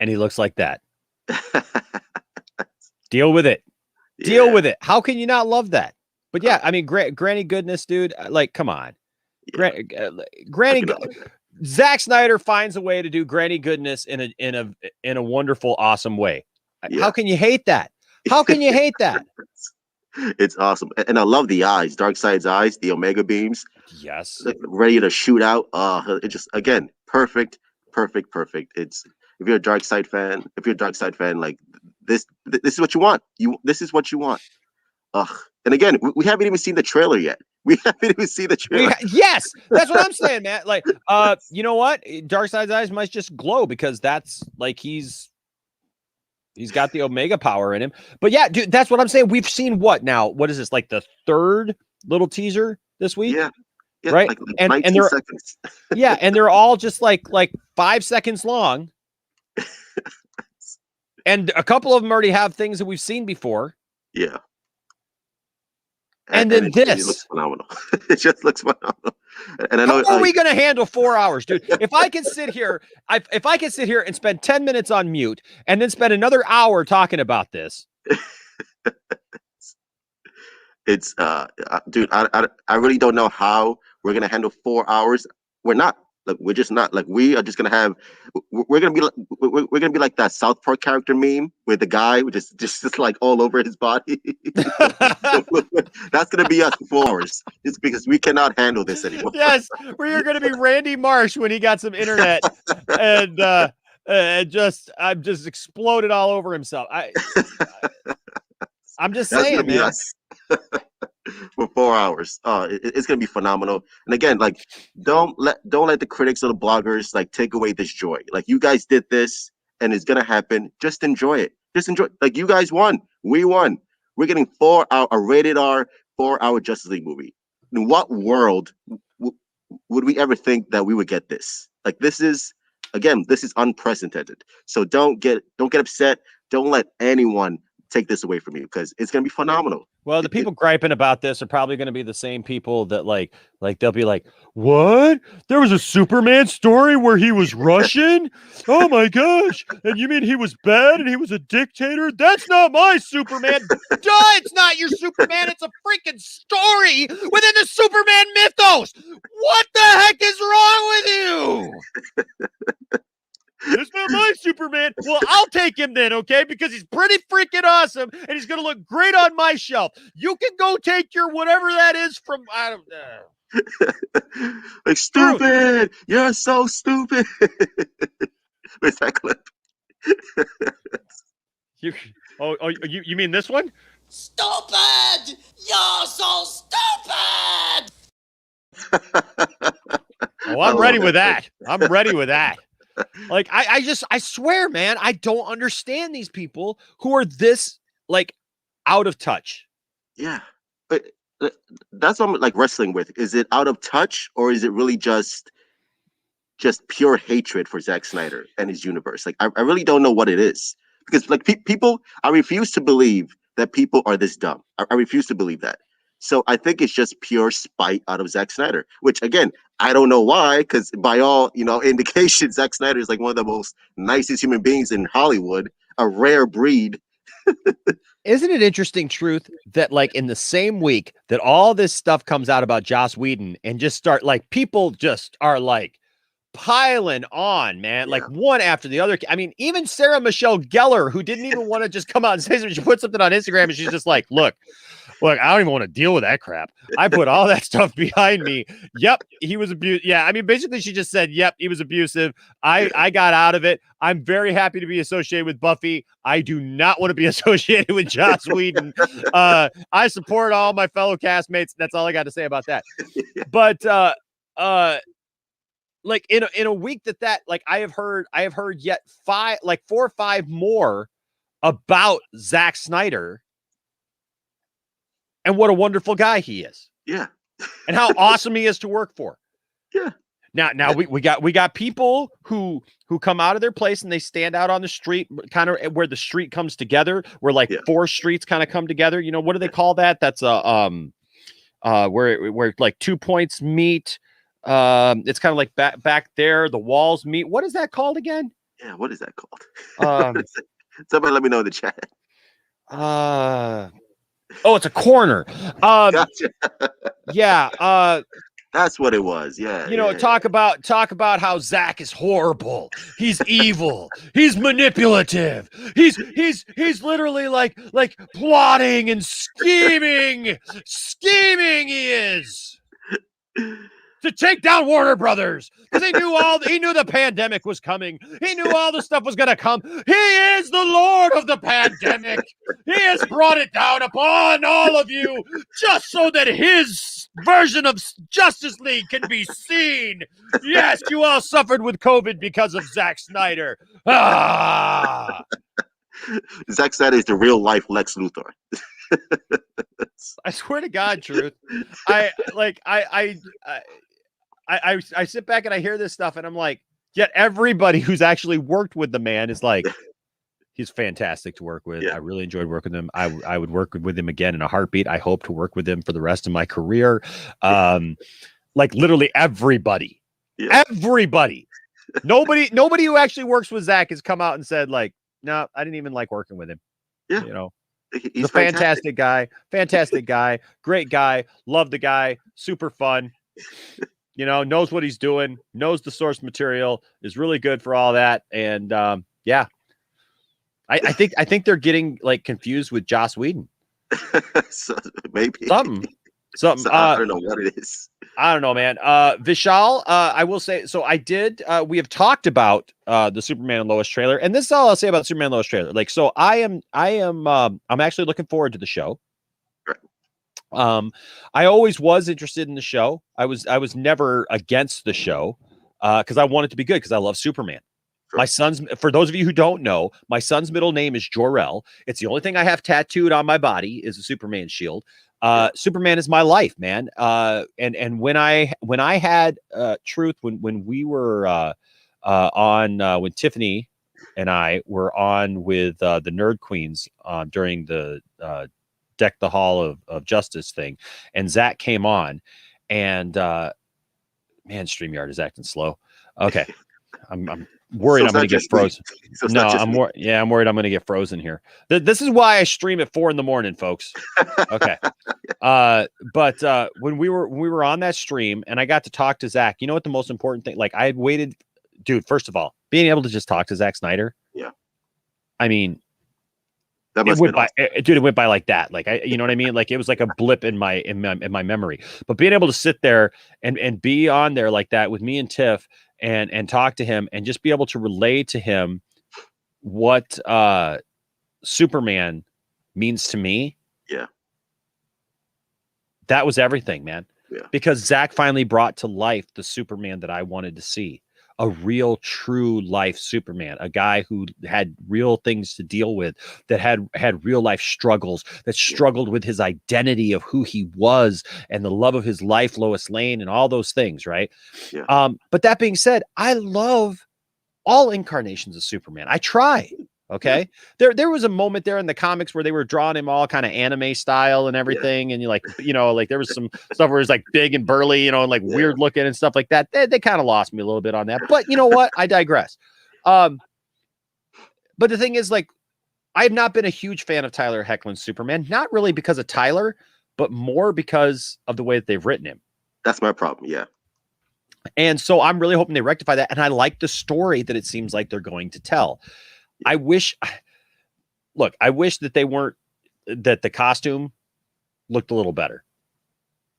And he looks like that. Deal with it. Deal with it. How can you not love that? But yeah, I mean, Granny Goodness, dude. Like, come on, Granny. Zack Snyder finds a way to do Granny Goodness in a wonderful, awesome way. Yeah. How can you hate that? How can you hate that? It's awesome, and I love the eyes, Darkseid's eyes, the Omega beams. Yes, like, ready to shoot out. It just, again, perfect. It's, if you're a Darkseid fan, like this is what you want. This is what you want. And again, we haven't even seen the trailer yet. We haven't even seen the trailer. Yes, that's what I'm saying, man. Like, you know what? Darkseid's eyes might just glow, because that's like he's got the Omega power in him. But yeah, dude, that's what I'm saying. We've seen what now? What is this, like the third little teaser this week? Yeah, right. Like and they're seconds. Yeah, and they're all just like 5 seconds long. And a couple of them already have things that we've seen before. Yeah. And then this. It looks phenomenal. It just looks phenomenal. And I know, how are we going to handle 4 hours, dude? If I can sit here, and spend 10 minutes on mute and then spend another hour talking about this. It's dude, I really don't know how we're going to handle 4 hours. We're not. Like, we're just not. Like, we are just gonna have. We're gonna be like that South Park character meme with the guy just like all over his body. That's gonna be us for 4 hours. It's because we cannot handle this anymore. Yes, we're gonna be Randy Marsh when he got some internet and just exploded all over himself. I'm just saying, man. For 4 hours, it's gonna be phenomenal. And again, like, don't let the critics or the bloggers like take away this joy. Like, you guys did this, and it's gonna happen. Just enjoy it. Just enjoy. Like, you guys won. We won. We're getting a rated R 4-hour Justice League movie. In what world would we ever think that we would get this? Like, this is unprecedented. So don't get upset. Don't let anyone take this away from you, because it's gonna be phenomenal. Well, the people griping about this are probably going to be the same people that like they'll be like, "What? There was a Superman story where he was Russian? Oh my gosh! And you mean he was bad and he was a dictator? That's not my Superman." Duh! It's not your Superman. It's a freaking story within the Superman mythos. What the heck is wrong with you? It's not my Superman. Well, I'll take him then, okay? Because he's pretty freaking awesome, and he's going to look great on my shelf. You can go take your whatever that is from, I don't know. Like, stupid. You're so stupid. Where's that clip? You mean this one? Stupid! You're so stupid! Oh, I'm ready with that. I'm ready with that. Like, I swear, man, I don't understand these people who are this, like, out of touch. Yeah. But that's what I'm, like, wrestling with. Is it out of touch, or is it really just pure hatred for Zack Snyder and his universe? Like, I really don't know what it is. Because, like, people, I refuse to believe that people are this dumb. I refuse to believe that. So I think it's just pure spite out of Zack Snyder, which, again, I don't know why, because by all, indications, Zack Snyder is like one of the most nicest human beings in Hollywood, a rare breed. Isn't it interesting, Truth, that like in the same week that all this stuff comes out about Joss Whedon and just start, like, people just are like piling on, man, like one after the other. I mean, even Sarah Michelle Gellar, who didn't even want to just come out and say something, she put something on Instagram and she's just like, look, I don't even want to deal with that crap. I put all that stuff behind me. Yep, he was abusive. Yeah, I mean, basically she just said, yep, he was abusive. I got out of it. I'm very happy to be associated with Buffy. I do not want to be associated with Joss Whedon. I support all my fellow castmates. That's all I got to say about that. But like in a week that like I have heard yet 4 or 5 more about Zack Snyder and what a wonderful guy he is. Yeah. And how awesome he is to work for. Yeah. Now we got people who come out of their place and they stand out on the street, kind of where the street comes together, where like 4 streets kind of come together. What do they call that? That's where like 2 points meet. It's kind of like back there, the walls meet. What is that called again? Yeah, what is that called? Somebody let me know in the chat. Oh, it's a corner. Gotcha. Yeah. That's what it was. Yeah. Talk about how Zack is horrible. He's evil. He's manipulative. He's literally like plotting and scheming. He is to take down Warner Brothers because he knew the pandemic was coming. He knew all the stuff was going to come. He is the Lord of the pandemic. He has brought it down upon all of you just so that his version of Justice League can be seen. Yes, you all suffered with COVID because of Zack Snyder. Zack Snyder is the real life Lex Luthor. I swear to God, Truth. I sit back and I hear this stuff and I'm like, yet everybody who's actually worked with the man is like, he's fantastic to work with. Yeah. I really enjoyed working with him. I would work with him again in a heartbeat. I hope to work with him for the rest of my career. Like literally everybody, everybody, nobody who actually works with Zack has come out and said like, no, I didn't even like working with him. Yeah. He's a fantastic guy, great guy. Love the guy. Super fun. Knows what he's doing, knows the source material, is really good for all that. And yeah, I think they're getting like confused with Joss Whedon. So, maybe something. So, I don't know what it is. I don't know, man. Vishal, I will say, so I did. We have talked about the Superman and Lois trailer, and this is all I'll say about the Superman and Lois trailer. Like, so I'm actually looking forward to the show. I always was interested in the show. I was never against the show because I want it to be good because I love Superman. My son's, for those of you who don't know, my son's middle name is Jor-El. It's the only thing I have tattooed on my body is a Superman shield. Superman is my life, man. And when I had Truth, when we were on when Tiffany and I were on with the Nerd Queens during the Deck the Hall of Justice thing, and Zach came on, and man, StreamYard is acting slow. Okay, I'm worried I'm going to get frozen. No, I'm worried I'm going to get frozen here. This is why I stream at 4 a.m, folks. Okay. But when we were on that stream and I got to talk to Zach, you know what the most important thing, like I had waited, dude, first of all, being able to just talk to Zack Snyder. Yeah. I mean, it went by like that. Like you know what I mean? Like it was like a blip in my memory, but being able to sit there and be on there like that with me and Tiff and talk to him and just be able to relay to him what Superman means to me. Yeah. That was everything, man. Yeah. Because Zach finally brought to life the Superman that I wanted to see. A real, true life Superman, a guy who had real things to deal with, that had real life struggles, that struggled with his identity of who he was and the love of his life, Lois Lane, and all those things, right? Yeah. But that being said, I love all incarnations of Superman. I try. Okay. There was a moment there in the comics where they were drawing him all kind of anime style and everything. And like there was some stuff where it's like big and burly, and like weird looking and stuff like that. They kind of lost me a little bit on that, but you know what? I digress. But the thing is, like, I've not been a huge fan of Tyler Hoechlin's Superman, not really because of Tyler, but more because of the way that they've written him. That's my problem. Yeah. And so I'm really hoping they rectify that. And I like the story that it seems like they're going to tell. I wish that they weren't, that the costume looked a little better.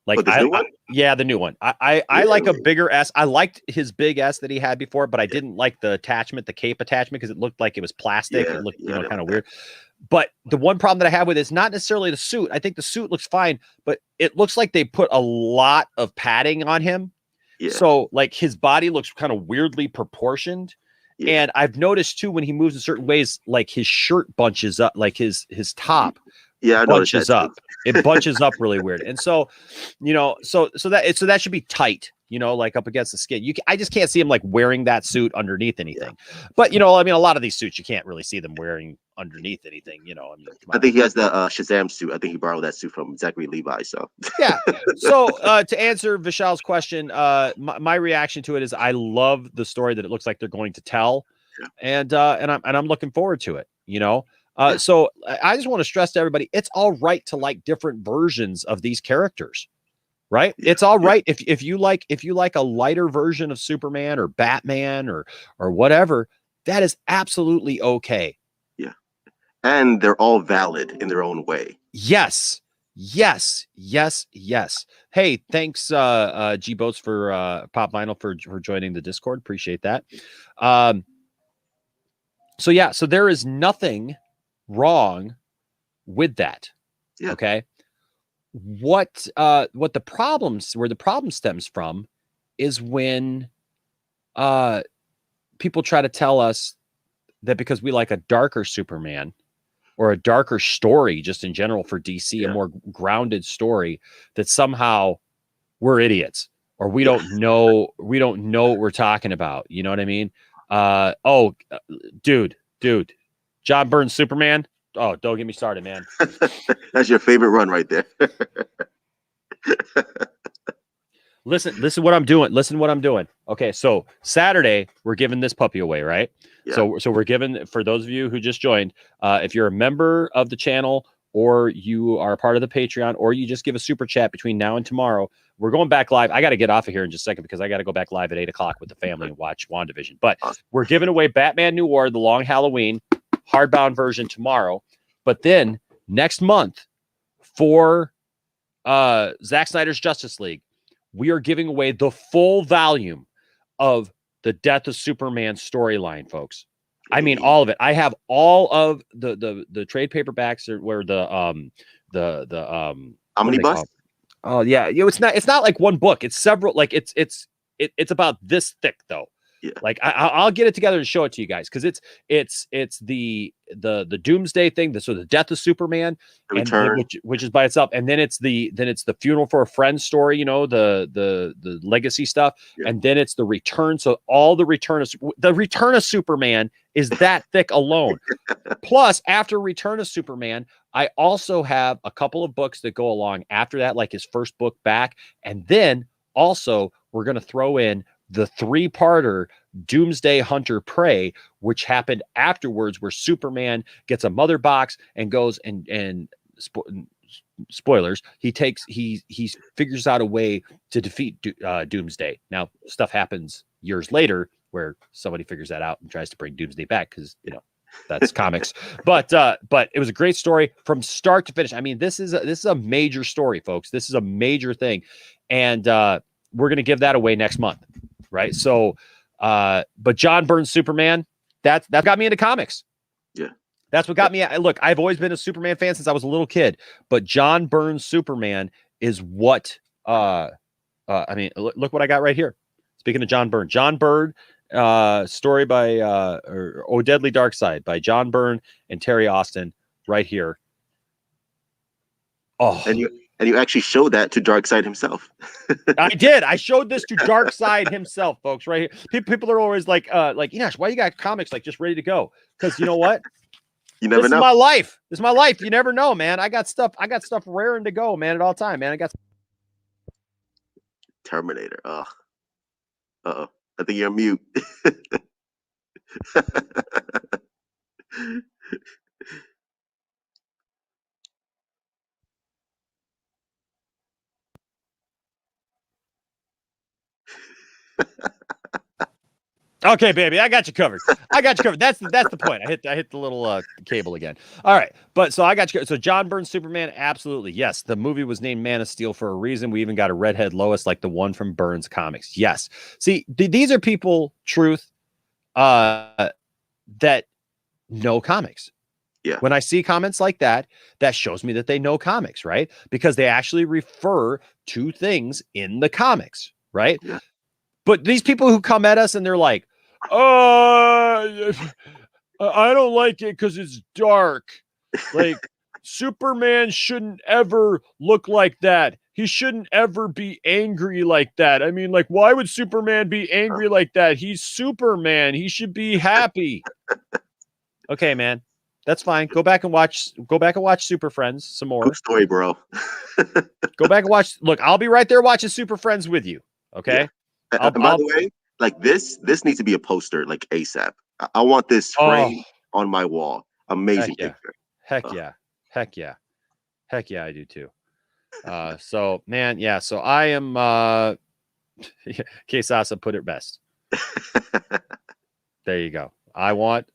Like, the new one. I like a bigger S. I liked his big S that he had before, but I didn't like the attachment, the cape attachment, because it looked like it was plastic. It looked, kind of weird. But the one problem that I have with it is not necessarily the suit. I think the suit looks fine, but it looks like they put a lot of padding on him. Yeah. So like his body looks kind of weirdly proportioned. Yeah. And I've noticed too, when he moves in certain ways, like his shirt bunches up, like his top bunches up. It bunches up really weird. And so, so that should be tight, like up against the skin. I just can't see him like wearing that suit underneath anything. Yeah. But, I mean, a lot of these suits, you can't really see them wearing underneath anything, I think he has the Shazam suit. I think he borrowed that suit from Zachary Levi. So yeah. So to answer Vishal's question, my reaction to it is I love the story that it looks like they're going to tell, and I'm looking forward to it. So I just want to stress to everybody, it's all right to like different versions of these characters, right? Yeah. It's all right if you like a lighter version of Superman or Batman or whatever. That is absolutely okay. And they're all valid in their own way. Yes. Hey, thanks, G Boats for Pop Vinyl for joining the Discord. Appreciate that. So there is nothing wrong with that. Yeah. Okay. Where the problem stems from is when people try to tell us that because we like a darker Superman or a darker story just in general for DC, a more grounded story, that somehow we're idiots or we don't know what we're talking about. You know what I mean? Dude, John Byrne's Superman. Oh, don't get me started, man. That's your favorite run right there. Listen what I'm doing. Listen what I'm doing. Okay, so Saturday we're giving this puppy away, right? Yeah. So we're giving, for those of you who just joined, if you're a member of the channel or you are a part of the Patreon or you just give a super chat between now and tomorrow, we're going back live. I got to get off of here in just a second because I got to go back live at 8:00 with the family and watch WandaVision. But we're giving away Batman New War, the Long Halloween hardbound version tomorrow. But then next month for Zack Snyder's Justice League, we are giving away the full volume of the Death of Superman storyline, folks. I mean, all of it. I have all of the trade paperbacks where the omnibus. Oh yeah, it's not like one book. It's several. Like it's about this thick though. Yeah. Like I'll get it together and show it to you guys because it's the Doomsday thing, so the death of Superman, The and Return. which is by itself, and then it's the funeral for a friend story, the legacy stuff, Yeah. and then it's the return. So all the return of Superman is that thick alone. Plus, after Return of Superman, I also have a couple of books that go along after that, like his first book back, and then also we're going to throw in the 3-parter Doomsday Hunter Prey, which happened afterwards, where Superman gets a mother box and goes and spoilers, he figures out a way to defeat Doomsday. Now, stuff happens years later where somebody figures that out and tries to bring Doomsday back because that's comics. But it was a great story from start to finish. I mean, this is a major story, folks. This is a major thing, and we're gonna give that away next month. Right. So, but John Byrne's Superman, that got me into comics. Yeah. That's what got me. Look, I've always been a Superman fan since I was a little kid, but John Byrne's Superman is what, I mean, look what I got right here. Speaking of John Byrne, story by, Oh Deadly Darkseid by John Byrne and Terry Austin right here. Oh, And you actually showed that to Darkseid himself. I did. I showed this to Darkseid himself, folks, right here. People are always like, Enosh, why you got comics like just ready to go? Because you know what? You never this know. is my life. This is my life. You never know, man. I got stuff raring to go, man, at all time, man. I got Terminator. I think you're mute. okay, baby. I got you covered. That's the point. I hit the little cable again. All right, but so I got you. So John Byrne's Superman, absolutely yes. The movie was named Man of Steel for a reason. We even got a redhead Lois like the one from Byrne's comics. Yes. See, these are people, truth, that know comics. Yeah. When I see comments like that, that shows me that they know comics, right? Because they actually refer to things in the comics, right? Yeah. But these people who come at us and they're like, I don't like it because it's dark. Like, Superman shouldn't ever look like that. He shouldn't ever be angry like that. I mean, like, why would Superman be angry like that? He's Superman. He should be happy. Okay, man. That's fine. Go back and watch Super Friends some more. Good story, bro. Go back and watch. Look, I'll be right there watching Super Friends with you. Okay. Yeah. And by the way, like this needs to be a poster, like ASAP. I want this frame on my wall. Amazing picture. Heck yeah. Heck yeah. Heck yeah, I do too. So man, yeah. So I am Kesasa put it best. There you go. I want,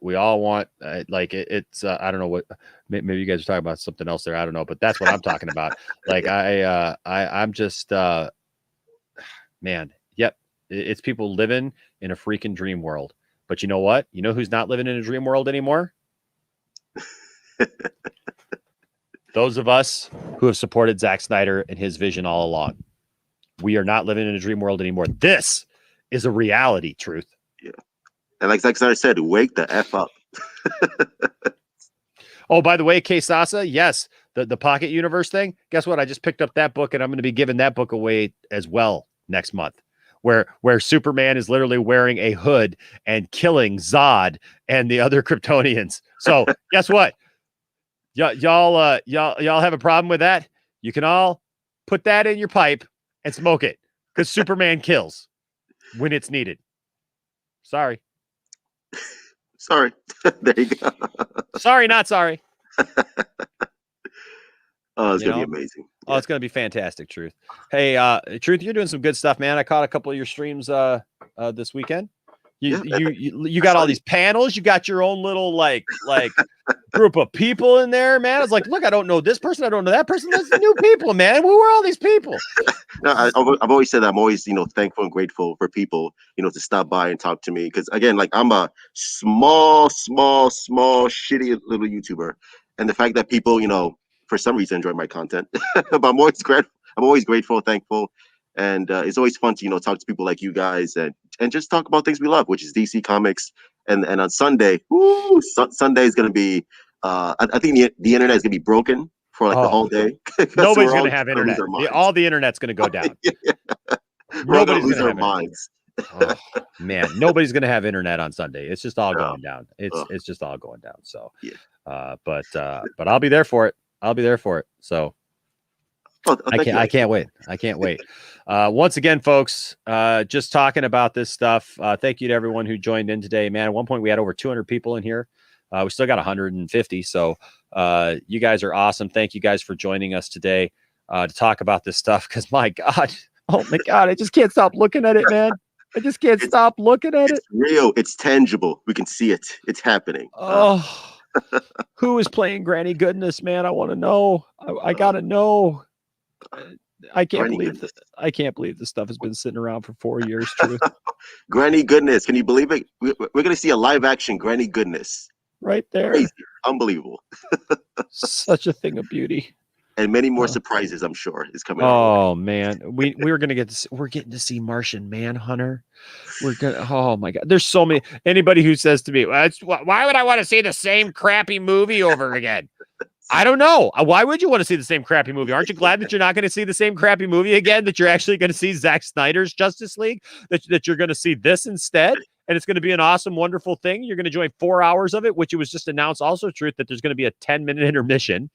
we all want, it's, I don't know what, maybe you guys are talking about something else there. I don't know, but that's what I'm talking about. Like, I'm just, man, yep. It's people living in a freaking dream world. But you know what? You know who's not living in a dream world anymore? Those of us who have supported Zack Snyder and his vision all along. We are not living in a dream world anymore. This is a reality, truth. Yeah. And like Zack Snyder said, wake the F up. Oh, by the way, Kesasa, yes, the Pocket Universe thing. Guess what? I just picked up that book, and I'm going to be giving that book away as well next month, where Superman is literally wearing a hood and killing Zod and the other Kryptonians. So guess what? Y'all have a problem with that? You can all put that in your pipe and smoke it, because Superman kills when it's needed. Sorry. There you go. Sorry, not sorry. Oh, it's going to be amazing. Oh, it's going to be fantastic, Truth. Hey, Truth, you're doing some good stuff, man. I caught a couple of your streams this weekend. You got all these panels. You got your own little like group of people in there, man. I was like, look, I don't know this person. I don't know that person. That's new people, man. Who are all these people? No, I've always said that I'm always, thankful and grateful for people, to stop by and talk to me. Because again, like I'm a small, shitty little YouTuber, and the fact that people, for some reason enjoy my content, but I'm always grateful, thankful, and it's always fun to talk to people like you guys and and just talk about things we love, which is DC Comics. And on Sunday, Sunday is going to be. I think the internet is going to be broken for like the whole day. Nobody's going to have internet. All the internet's going to go down. We're going to lose our minds. Oh, man, nobody's going to have internet on Sunday. It's just all going down. It's just all going down. So, but I'll be there for it. I'll be there for it. So I can't wait. I can't wait. Once again, folks, just talking about this stuff. Thank you to everyone who joined in today, man. At one point we had over 200 people in here. We still got 150. So you guys are awesome. Thank you guys for joining us today to talk about this stuff. Cause my God, I just can't stop looking at it, man. I just can't stop looking at it. It's real. It's tangible. We can see it. It's happening. Oh, who is playing Granny Goodness, man? I want to know. I gotta know. I can't believe this. I can't believe this stuff has been sitting around for 4 years. True. Granny Goodness. Can you believe it? We're gonna see a live action Granny Goodness. Right there. Crazy. Unbelievable. Such a thing of beauty. And many more surprises, I'm sure, is coming. Oh man, we're gonna we're getting to see Martian Manhunter. We're gonna. Oh my God, there's so many. Anybody who says to me, "Why would I want to see the same crappy movie over again?" I don't know. Why would you want to see the same crappy movie? Aren't you glad that you're not going to see the same crappy movie again? That you're actually going to see Zack Snyder's Justice League? That you're going to see this instead? And it's going to be an awesome, wonderful thing. You're going to join 4 hours of it, which it was just announced. Also, truth that there's going to be a 10-minute intermission.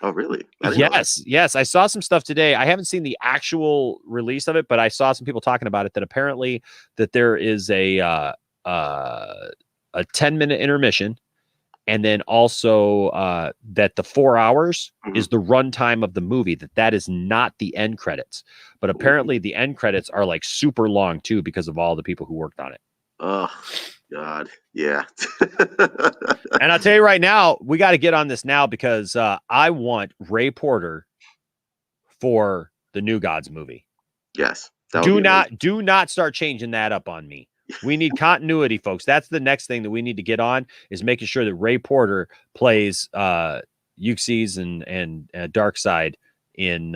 Oh, really? Yes. I saw some stuff today. I haven't seen the actual release of it, but I saw some people talking about it. That apparently that there is a 10-minute intermission. And then also that the 4 hours is the runtime of the movie, that is not the end credits. But apparently the end credits are like super long too, because of all the people who worked on it. Oh, God. Yeah. And I'll tell you right now, we got to get on this now because I want Ray Porter for the New Gods movie. Yes. Do not start changing that up on me. We need continuity, folks. That's the next thing that we need to get on, is making sure that Ray Porter plays Euxes and Darkseid in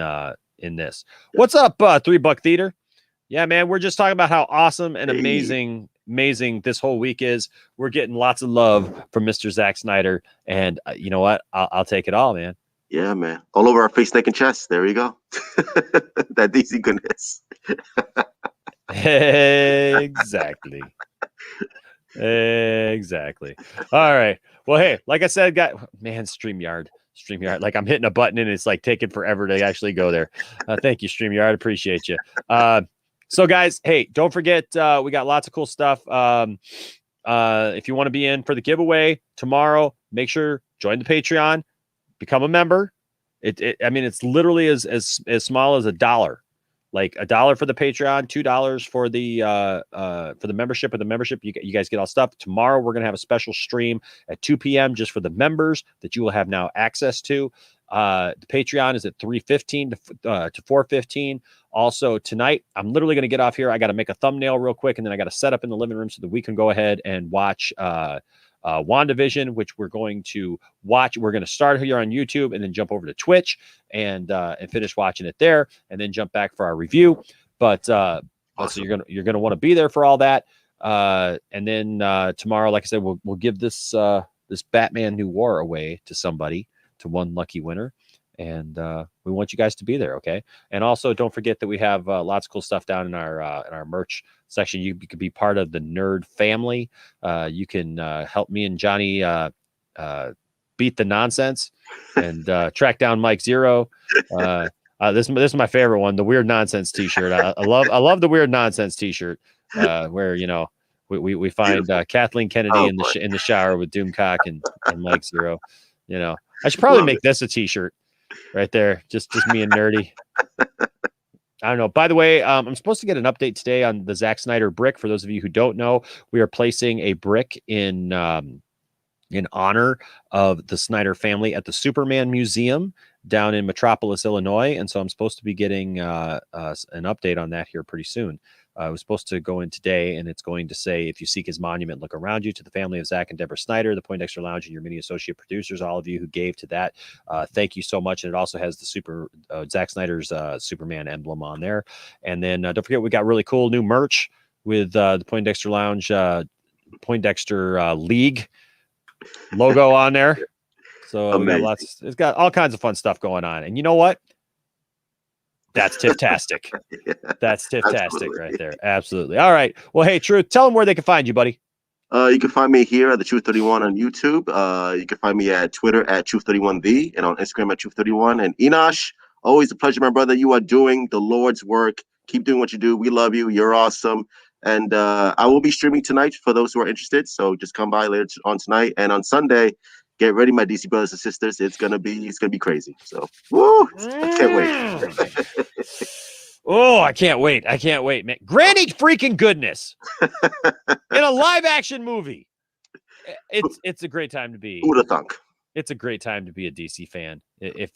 this. What's up, $3 Theater? Yeah, man, we're just talking about how awesome and amazing this whole week is. We're getting lots of love from Mr. Zack Snyder, and you know what? I'll take it all, man. Yeah, man. All over our face, neck, and chest. There you go. That DC goodness. Exactly. All right. Well, hey, like I said, man, StreamYard. Like I'm hitting a button and it's like taking forever to actually go there. Thank you, StreamYard. Appreciate you. So guys, hey, don't forget, we got lots of cool stuff. If you want to be in for the giveaway tomorrow, make sure join the Patreon, become a member. I mean, it's literally as small as $1. Like $1 for the Patreon, $2 for the membership. With the membership, you guys get all stuff. Tomorrow, we're gonna have a special stream at 2 p.m. just for the members that you will have now access to. The Patreon is at 3:15 to 4:15. Also tonight, I'm literally gonna get off here. I got to make a thumbnail real quick, and then I got to set up in the living room so that we can go ahead and watch WandaVision, which we're going to watch. We're going to start here on YouTube and then jump over to Twitch and finish watching it there, and then jump back for our review. But awesome. So you're gonna want to be there for all that. And then tomorrow, like I said, we'll give this Batman New War away to somebody, to one lucky winner. And we want you guys to be there, okay? And also, don't forget that we have lots of cool stuff down in our merch section. You could be part of the nerd family. You can help me and Johnny beat the nonsense and track down Mike Zero. This is my favorite one, the Weird Nonsense T-shirt. I love the Weird Nonsense T-shirt, where we find Kathleen Kennedy in the shower with Doomcock and Mike Zero. I should probably make this a T-shirt. Right there, just me and nerdy. I don't know. By the way, I'm supposed to get an update today on the Zack Snyder brick. For those of you who don't know, we are placing a brick in honor of the Snyder family at the Superman Museum down in Metropolis, Illinois. And so I'm supposed to be getting an update on that here pretty soon. I was supposed to go in today, and it's going to say, if you seek his monument, look around you. To the family of Zack and Deborah Snyder, the Poindexter Lounge, and your many associate producers, all of you who gave to that, thank you so much. And it also has the Zack Snyder's Superman emblem on there. And then don't forget, we got really cool new merch with the Poindexter Lounge, Poindexter League logo on there. So we got lots. It's got all kinds of fun stuff going on. And you know what? That's Tiftastic. That's Tiftastic right there. Absolutely. All right. Well, hey, Truth, tell them where they can find you, buddy. You can find me here at the Truth 31 on YouTube. You can find me at Twitter at Truth31The and on Instagram at Truth31. And Enosh, always a pleasure, my brother. You are doing the Lord's work. Keep doing what you do. We love you. You're awesome. And I will be streaming tonight for those who are interested. So just come by later on tonight. And on Sunday, get ready, my DC brothers and sisters. It's gonna be crazy. So woo! I can't wait. Oh, I can't wait. I can't wait, man. Granny freaking goodness. In a live action movie. It's a great time to be. Who would have thunk? It's a great time to be a DC fan. If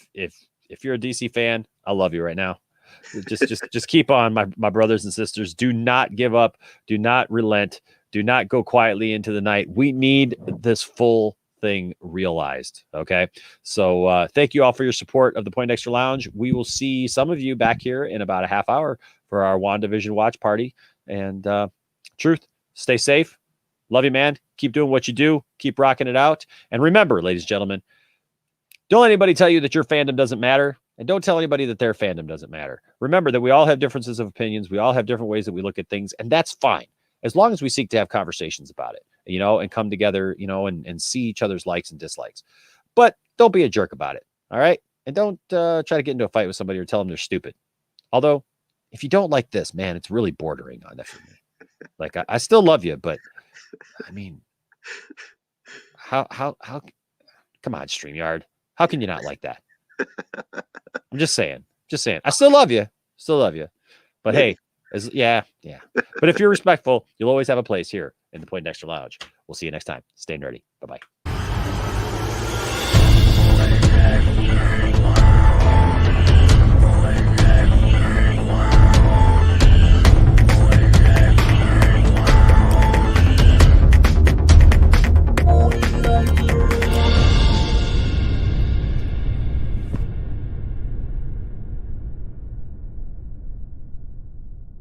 you're a DC fan, I love you right now. Just keep on, my brothers and sisters. Do not give up. Do not relent. Do not go quietly into the night. We need this full thing realized. Okay. So thank you all for your support of the Poindexter Lounge. We will see some of you back here in about a half hour for our WandaVision watch party. And Truth, stay safe. Love you, man. Keep doing what you do. Keep rocking it out. And remember, ladies and gentlemen, don't let anybody tell you that your fandom doesn't matter. And don't tell anybody that their fandom doesn't matter. Remember that we all have differences of opinions. We all have different ways that we look at things. And that's fine, as long as we seek to have conversations about it, and come together, and see each other's likes and dislikes. But don't be a jerk about it. All right. And don't try to get into a fight with somebody or tell them they're stupid. Although, if you don't like this, man, it's really bordering on that for me. Like, I still love you, but I mean, how, come on, StreamYard. How can you not like that? I'm just saying. I still love you. But hey, yeah. But if you're respectful, you'll always have a place here in the Poindexter Lounge. We'll see you next time. Stay nerdy. Bye-bye.